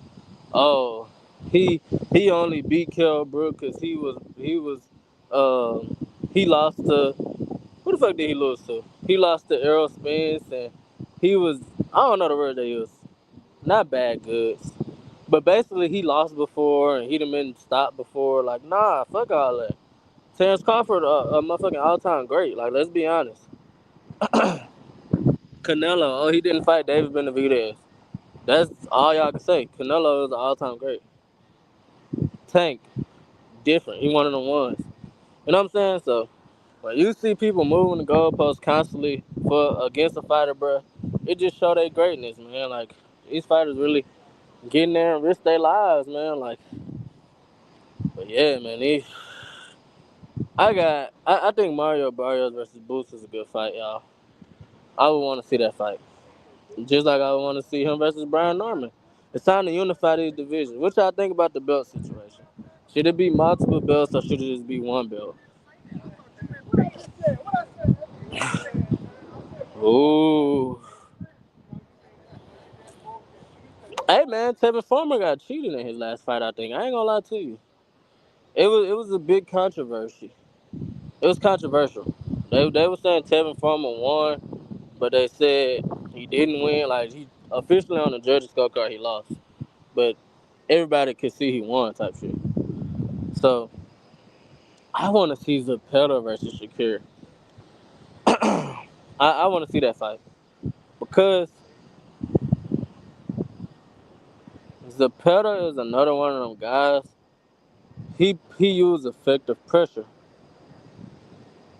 Oh, he he only beat Kell Brook because he was He lost to who the fuck did he lose to? He lost to Errol Spence, and he was I don't know the word they use. Not bad goods. But basically he lost before and he done been stopped before. Like, nah, fuck all that. Terence Crawford a motherfucking all time great. Like, let's be honest. Canelo, he didn't fight David Benavidez. That's all y'all can say. Canelo is an all time great. Tank, different. He one of the ones. You know what I'm saying? So when you see people moving the goalposts constantly for against a fighter, bro, it just show their greatness, man. Like these fighters really getting there and risk their lives, man. Like, but yeah, man. I think Mario Barrios versus Boots is a good fight, y'all. I would want to see that fight, just like I would want to see him versus Brian Norman. It's time to unify these divisions. What y'all think about the belt situation? Should it be multiple belts or should it just be one belt? Ooh. Hey man, Tevin Farmer got cheated in his last fight. I think I ain't gonna lie to you. It was a big controversy. It was controversial. They were saying Tevin Farmer won, but they said he didn't win. Like he officially on the judges' scorecard he lost, but everybody could see he won type shit. So I want to see Zapata versus Shakir. I want to see that fight because Zapata is another one of them guys. He used effective pressure.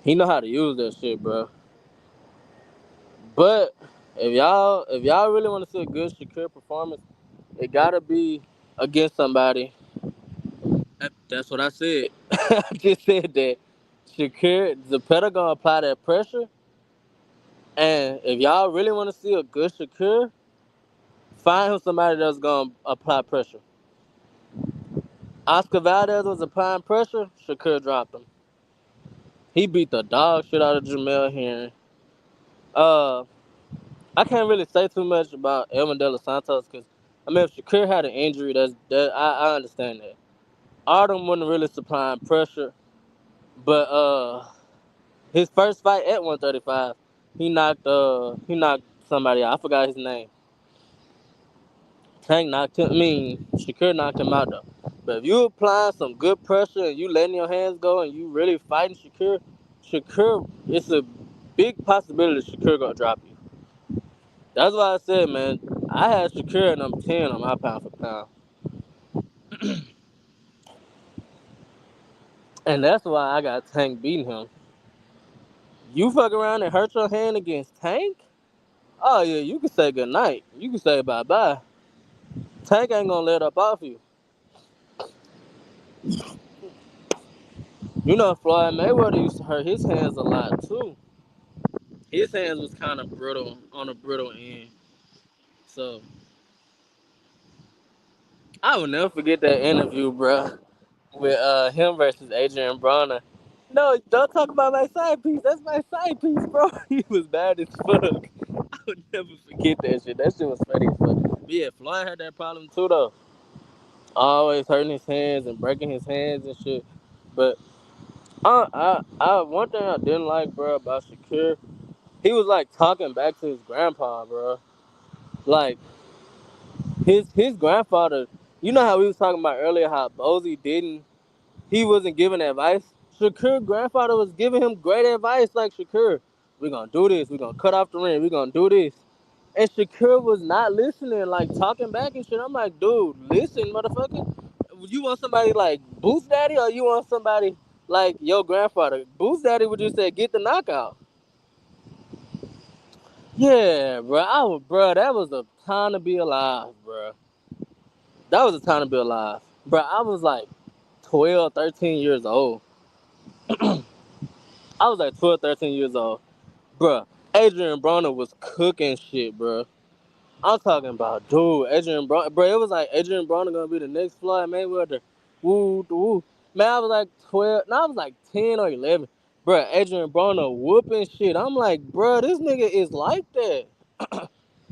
He know how to use that shit, bro. But if y'all really want to see a good Shakir performance, it gotta be against somebody. That's what I said. I just said that Shakir, Zapata gonna apply that pressure, and if y'all really want to see a good Shakir, find him somebody that's gonna apply pressure. Oscar Valdez was applying pressure. Shakir dropped him. He beat the dog shit out of Jamel Herring. Uh, I can't really say too much about Elvin De Los Santos because I mean, if Shakir had an injury, I understand that. Artem wasn't really supplying pressure, but his first fight at 135, he knocked somebody out. I forgot his name. Tank knocked him. I mean, Shakir knocked him out though. But if you applying some good pressure and you letting your hands go and you really fighting Shakir, it's a big possibility Shakir gonna drop you. That's why I said, man, I had Shakir at number 10 on my pound for pound. And that's why I got Tank beating him. You fuck around and hurt your hand against Tank? Oh yeah, you can say goodnight. You can say bye-bye. Tank ain't gonna let up off you. You know Floyd Mayweather used to hurt his hands a lot too. His hands was kind of brittle on the brittle end. So I will never forget that interview, bro, with him versus Adrian Bronner. No, don't talk about my side piece. That's my side piece, bro. He was bad as fuck. I would never forget that shit. That shit was funny as fuck. But yeah, Floyd had that problem too, though. Always hurting his hands and breaking his hands and shit. But one thing I didn't like, bro, about Shakir, he was like talking back to his grandpa, bro. Like his grandfather. You know how we was talking about earlier how Bozy he wasn't giving advice. Shakir grandfather was giving him great advice, like Shakir, we're gonna do this, we're gonna cut off the ring, we're gonna do this. And Shakir was not listening, like talking back and shit. I'm like, dude, listen, motherfucker. You want somebody like Boost Daddy or you want somebody like your grandfather? Boost Daddy would just say, get the knockout. Yeah, bro, that was a time to be alive, bro. That was a time to be alive. Bro, I was like 12, 13 years old. I was like 12, 13 years old. Bruh, Adrian Broner was cooking shit, bruh. I'm talking about, dude, Adrian Broner. Bruh, it was like Adrian Broner gonna be the next Floyd Mayweather. Woo, woo. Man, I was like 12, no, I was like 10 or 11. Bruh, Adrian Broner whooping shit. I'm like, bruh, this nigga is like that.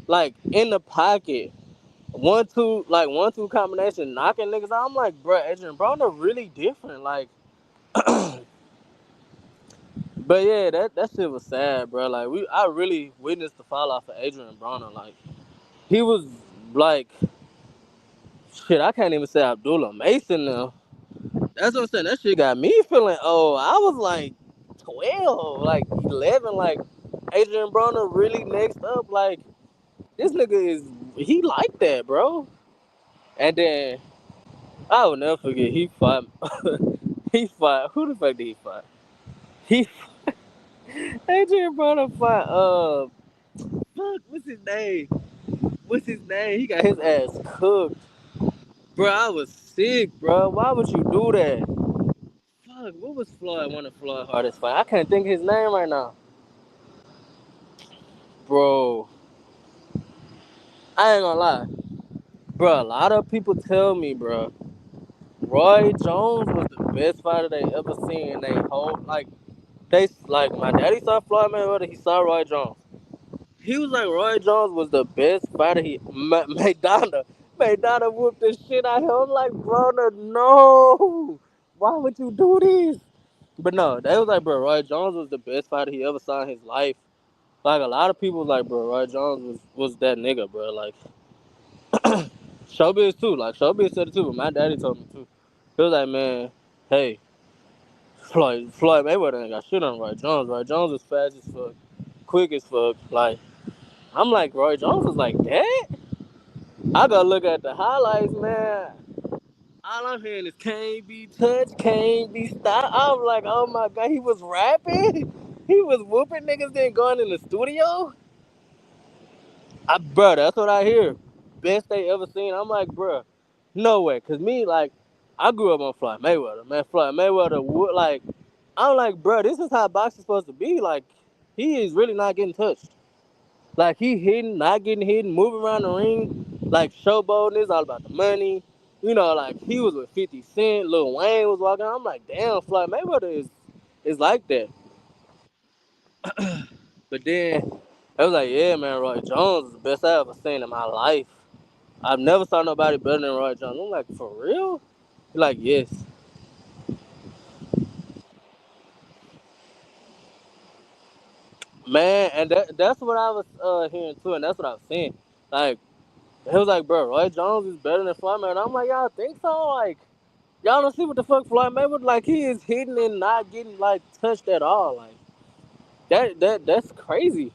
Like, in the pocket. 1-2 combination, knocking niggas out. I'm like, bruh, Adrian Broner really different. Like, But yeah, that shit was sad, bro. Like I really witnessed the fall off of Adrian Bronner. Like he was like shit. I can't even say Abdullah Mason now. That's what I'm saying. That shit got me feeling old. I was like 12, like 11. Like Adrian Bronner really next up. Like this nigga is he like that, bro. And then I will never forget he fought. He fought. Who the fuck did he fight? He Adrian Bronner fought. Fuck. What's his name? What's his name? He got his ass cooked. Bro, I was sick, bro. Why would you do that? Fuck, what was Floyd, one of Floyd's hardest fight? I can't think of his name right now. Bro, I ain't gonna lie. Bro, a lot of people tell me, bro, Roy Jones was the best fighter they ever seen in they whole, like, my daddy saw Floyd Mayweather, he saw Roy Jones. He was like, Roy Jones was the best fighter Madonna whooped the shit out of him. I'm like, brother, no. Why would you do this? But no, they was like, bro, Roy Jones was the best fighter he ever saw in his life. Like, a lot of people was like, bro, Roy Jones was that nigga, bro. Like, Showbiz too. Like, Showbiz said it too, but my daddy told me too. He was like, man, hey, Floyd Mayweather ain't got shit on Roy Jones. Roy Jones is fast as fuck, quick as fuck. Like, I'm like, Roy Jones was like that? I gotta look at the highlights, man. All I'm hearing is can't be touched, can't be stopped. I'm like, oh my god, he was rapping? He was whooping niggas then going in the studio? Bro, that's what I hear. Best they ever seen. I'm like, bro, no way. Cause me, like, I grew up on Floyd Mayweather, man. Floyd Mayweather would like, I'm like, bro, this is how boxing's supposed to be. Like, he is really not getting touched. Like he hitting, not getting hit, moving around the ring, like showboating. It's all about the money. You know, like he was with 50 Cent, Lil Wayne was walking. I'm like, damn, Floyd Mayweather is like that. But then I was like, yeah, man, Roy Jones is the best I ever seen in my life. I've never saw nobody better than Roy Jones. I'm like, for real? He's like, yes, man. And that's what I was hearing too, and that's what I was saying. Like, he was like, bro, Roy Jones is better than Floyd Mayweather. I'm like, y'all think so? Like. Y'all don't see what the fuck Floyd Mayweather like? He is hitting and not getting like touched at all. Like that's crazy.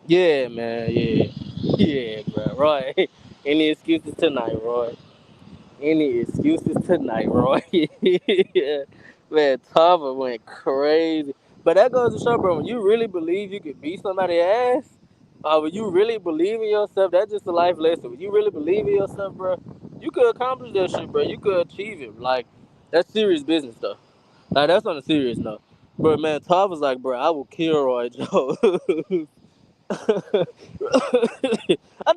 Yeah, man. Yeah, yeah, bro. Roy, any excuses tonight, Roy? Any excuses tonight, Roy? Yeah, man. Tava went crazy. But that goes to show, bro. When you really believe you could beat somebody's ass, when you really believe in yourself, that's just a life lesson. When you really believe in yourself, bro, you could accomplish that shit, bro. You could achieve it. Like that's serious business, though. Like that's on a serious note. But man, Todd was like, bro, I will kill Roy Jones. I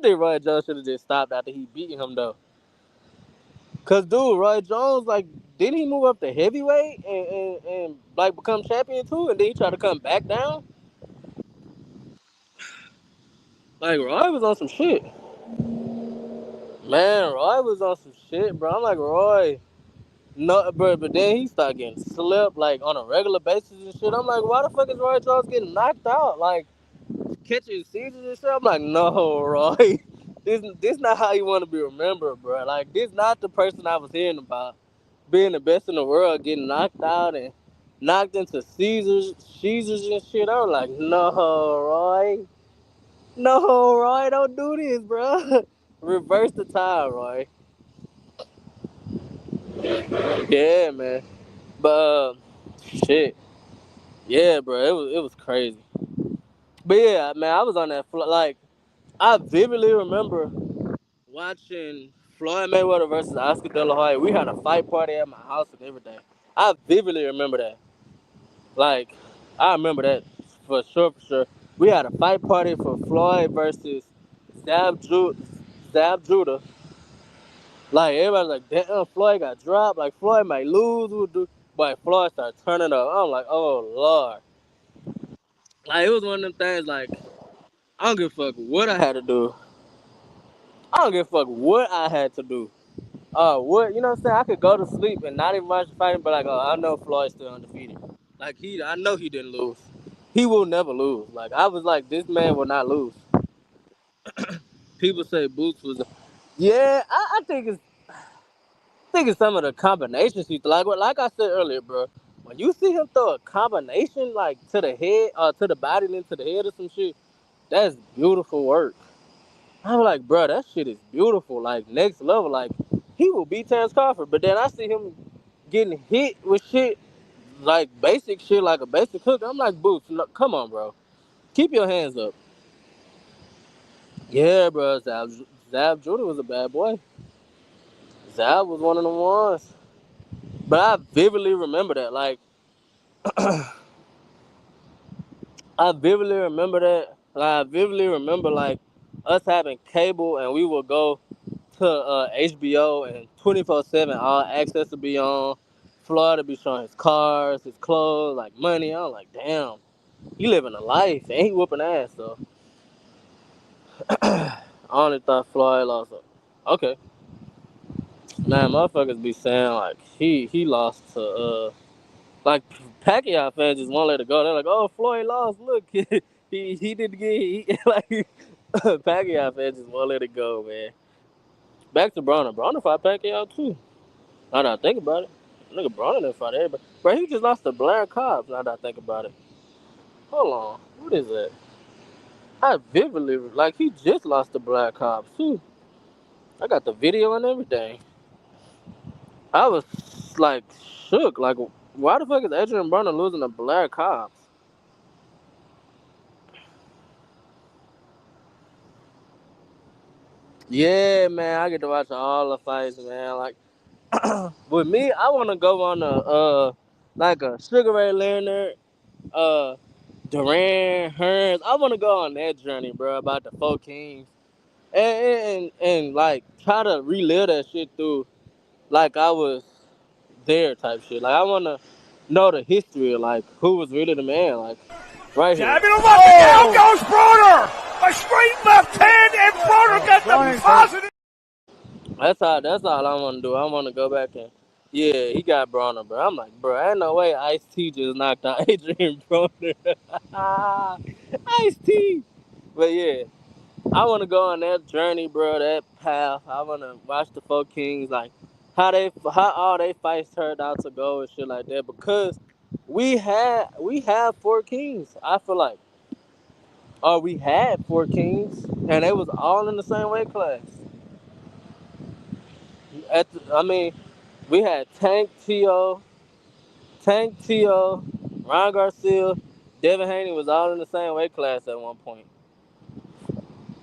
think Roy Jones should have just stopped after he beat him though. Cause dude, Roy Jones, like, didn't he move up to heavyweight and like become champion too? And then he tried to come back down? Like Roy was on some shit. Man, Roy was on some shit, bro. I'm like, Roy. No, bro, but then he started getting slept like on a regular basis and shit. I'm like, why the fuck is Roy Jones getting knocked out? Like catching seizures and shit. I'm like, no, Roy, this not how you want to be remembered, bro. Like this not the person I was hearing about being the best in the world, getting knocked out and knocked into seizures and shit. I was like, no, Roy, no, Roy, don't do this, bro. Reverse the time, Roy. Yeah, man. But shit. Yeah, bro, it was crazy. But yeah, man, I was on that like I vividly remember watching Floyd Mayweather versus Oscar De La Hoya. We had a fight party at my house and everything. I vividly remember that. Like I remember that for sure, for sure. We had a fight party for Floyd versus Zab, Ju- Zab Judah. Like everybody's like, damn, Floyd got dropped. Like Floyd might lose. But Floyd started turning up. I'm like, oh lord. Like it was one of them things. Like I don't give a fuck what I had to do. I don't give a fuck what I had to do. What, you know what I'm saying? I could go to sleep and not even watch the fight, but like, oh, I know Floyd's still undefeated. Like, I know he didn't lose. He will never lose. Like, I was like, this man will not lose. People say Boots was, yeah, I think it's some of the combinations like I said earlier, bro. When you see him throw a combination like to the head, to the body, and then to the head or some shit, that's beautiful work. I'm like, bro, that shit is beautiful, like next level. Like he will beat Terence Crawford, but then I see him getting hit with shit like basic shit, like a basic hook. I'm like, Boots, no, come on, bro, keep your hands up. Yeah, bro, Zab Judah was a bad boy. Zab was one of the ones, but I vividly remember that. Like, I vividly remember that. Like, I vividly remember like us having cable and we would go to HBO and 24/7 all access to be on. Florida be showing his cars, his clothes, like money. I'm like, damn, he living a life and he whooping ass though. I only thought Floyd lost. Okay, man, motherfuckers be saying like he lost to like Pacquiao fans just won't let it go. They're like, oh, Floyd lost. Look, he didn't like Pacquiao fans just won't let it go, man. Back to Bronner. Bronner fought Pacquiao too. Now that I think about it, nigga Bronner didn't fight everybody. Bro, he just lost to Blair Cobbs. Now that I think about it. Hold on, what is that? I vividly like he just lost to Blair Cobbs too. I got the video and everything. I was like shook. Like, why the fuck is Adrian Bronner losing to Blair Cobbs? Yeah, man, I get to watch all the fights, man. Like, with me, I want to go on like a Sugar Ray Leonard, Duran, Hearns. I want to go on that journey, bro, about the four kings, and like try to relive that shit through, like I was there type shit. Like, I want to know the history of like who was really the man, like right here. Jabbing him up and down goes Broner! A straight left hand and Broner got the positive. That's all I want to do. I want to go back and yeah, he got Bronner, bro. I'm like, bro, ain't no way Ice-T just knocked out Adrian Bronner. Ice-T. But yeah, I want to go on that journey, bro, that path. I want to watch the four kings, like how all they fights turned out to go and shit like that. Because we have four kings. I feel like, or we had four kings, and they was all in the same weight class. We had Tank T.O., Ron Garcia, Devin Haney was all in the same weight class at one point.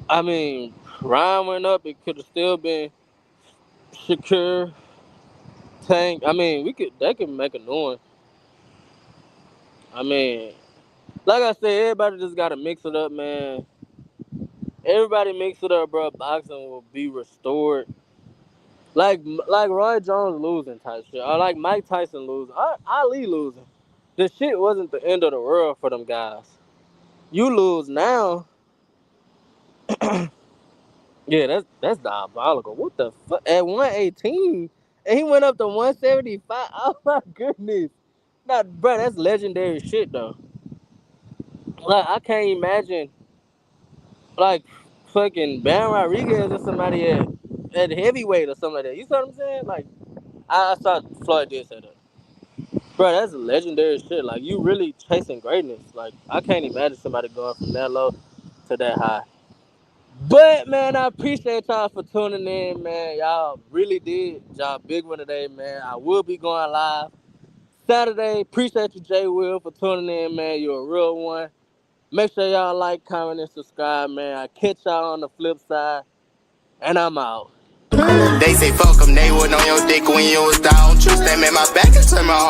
I mean, Ryan went up, it could have still been Shakur, Tank. I mean, they could make a new one. I mean, like I said, everybody just gotta mix it up, man. Everybody mix it up, bro. Boxing will be restored. Like Roy Jones losing type shit. Or like Mike Tyson losing. Or Ali losing. The shit wasn't the end of the world for them guys. You lose now. Yeah, that's diabolical. What the fuck? At 118, and he went up to 175. Oh my goodness. Nah, bro, that's legendary shit though. Like, I can't imagine like fucking Baron Rodriguez or somebody at heavyweight or something like that. You see what I'm saying? Like, I saw Floyd did say that. Bro, that's legendary shit. Like, you really chasing greatness. Like, I can't imagine somebody going from that low to that high. But, man, I appreciate y'all for tuning in, man. Y'all really did y'all big one today, man. I will be going live Saturday. Appreciate you, Jay Will, for tuning in, man. You're a real one. Make sure y'all like, comment, and subscribe, man. I catch y'all on the flip side, and I'm out. They say fuck 'em, they wasn't on your dick when you was down. Trust them in my back and turn my heart.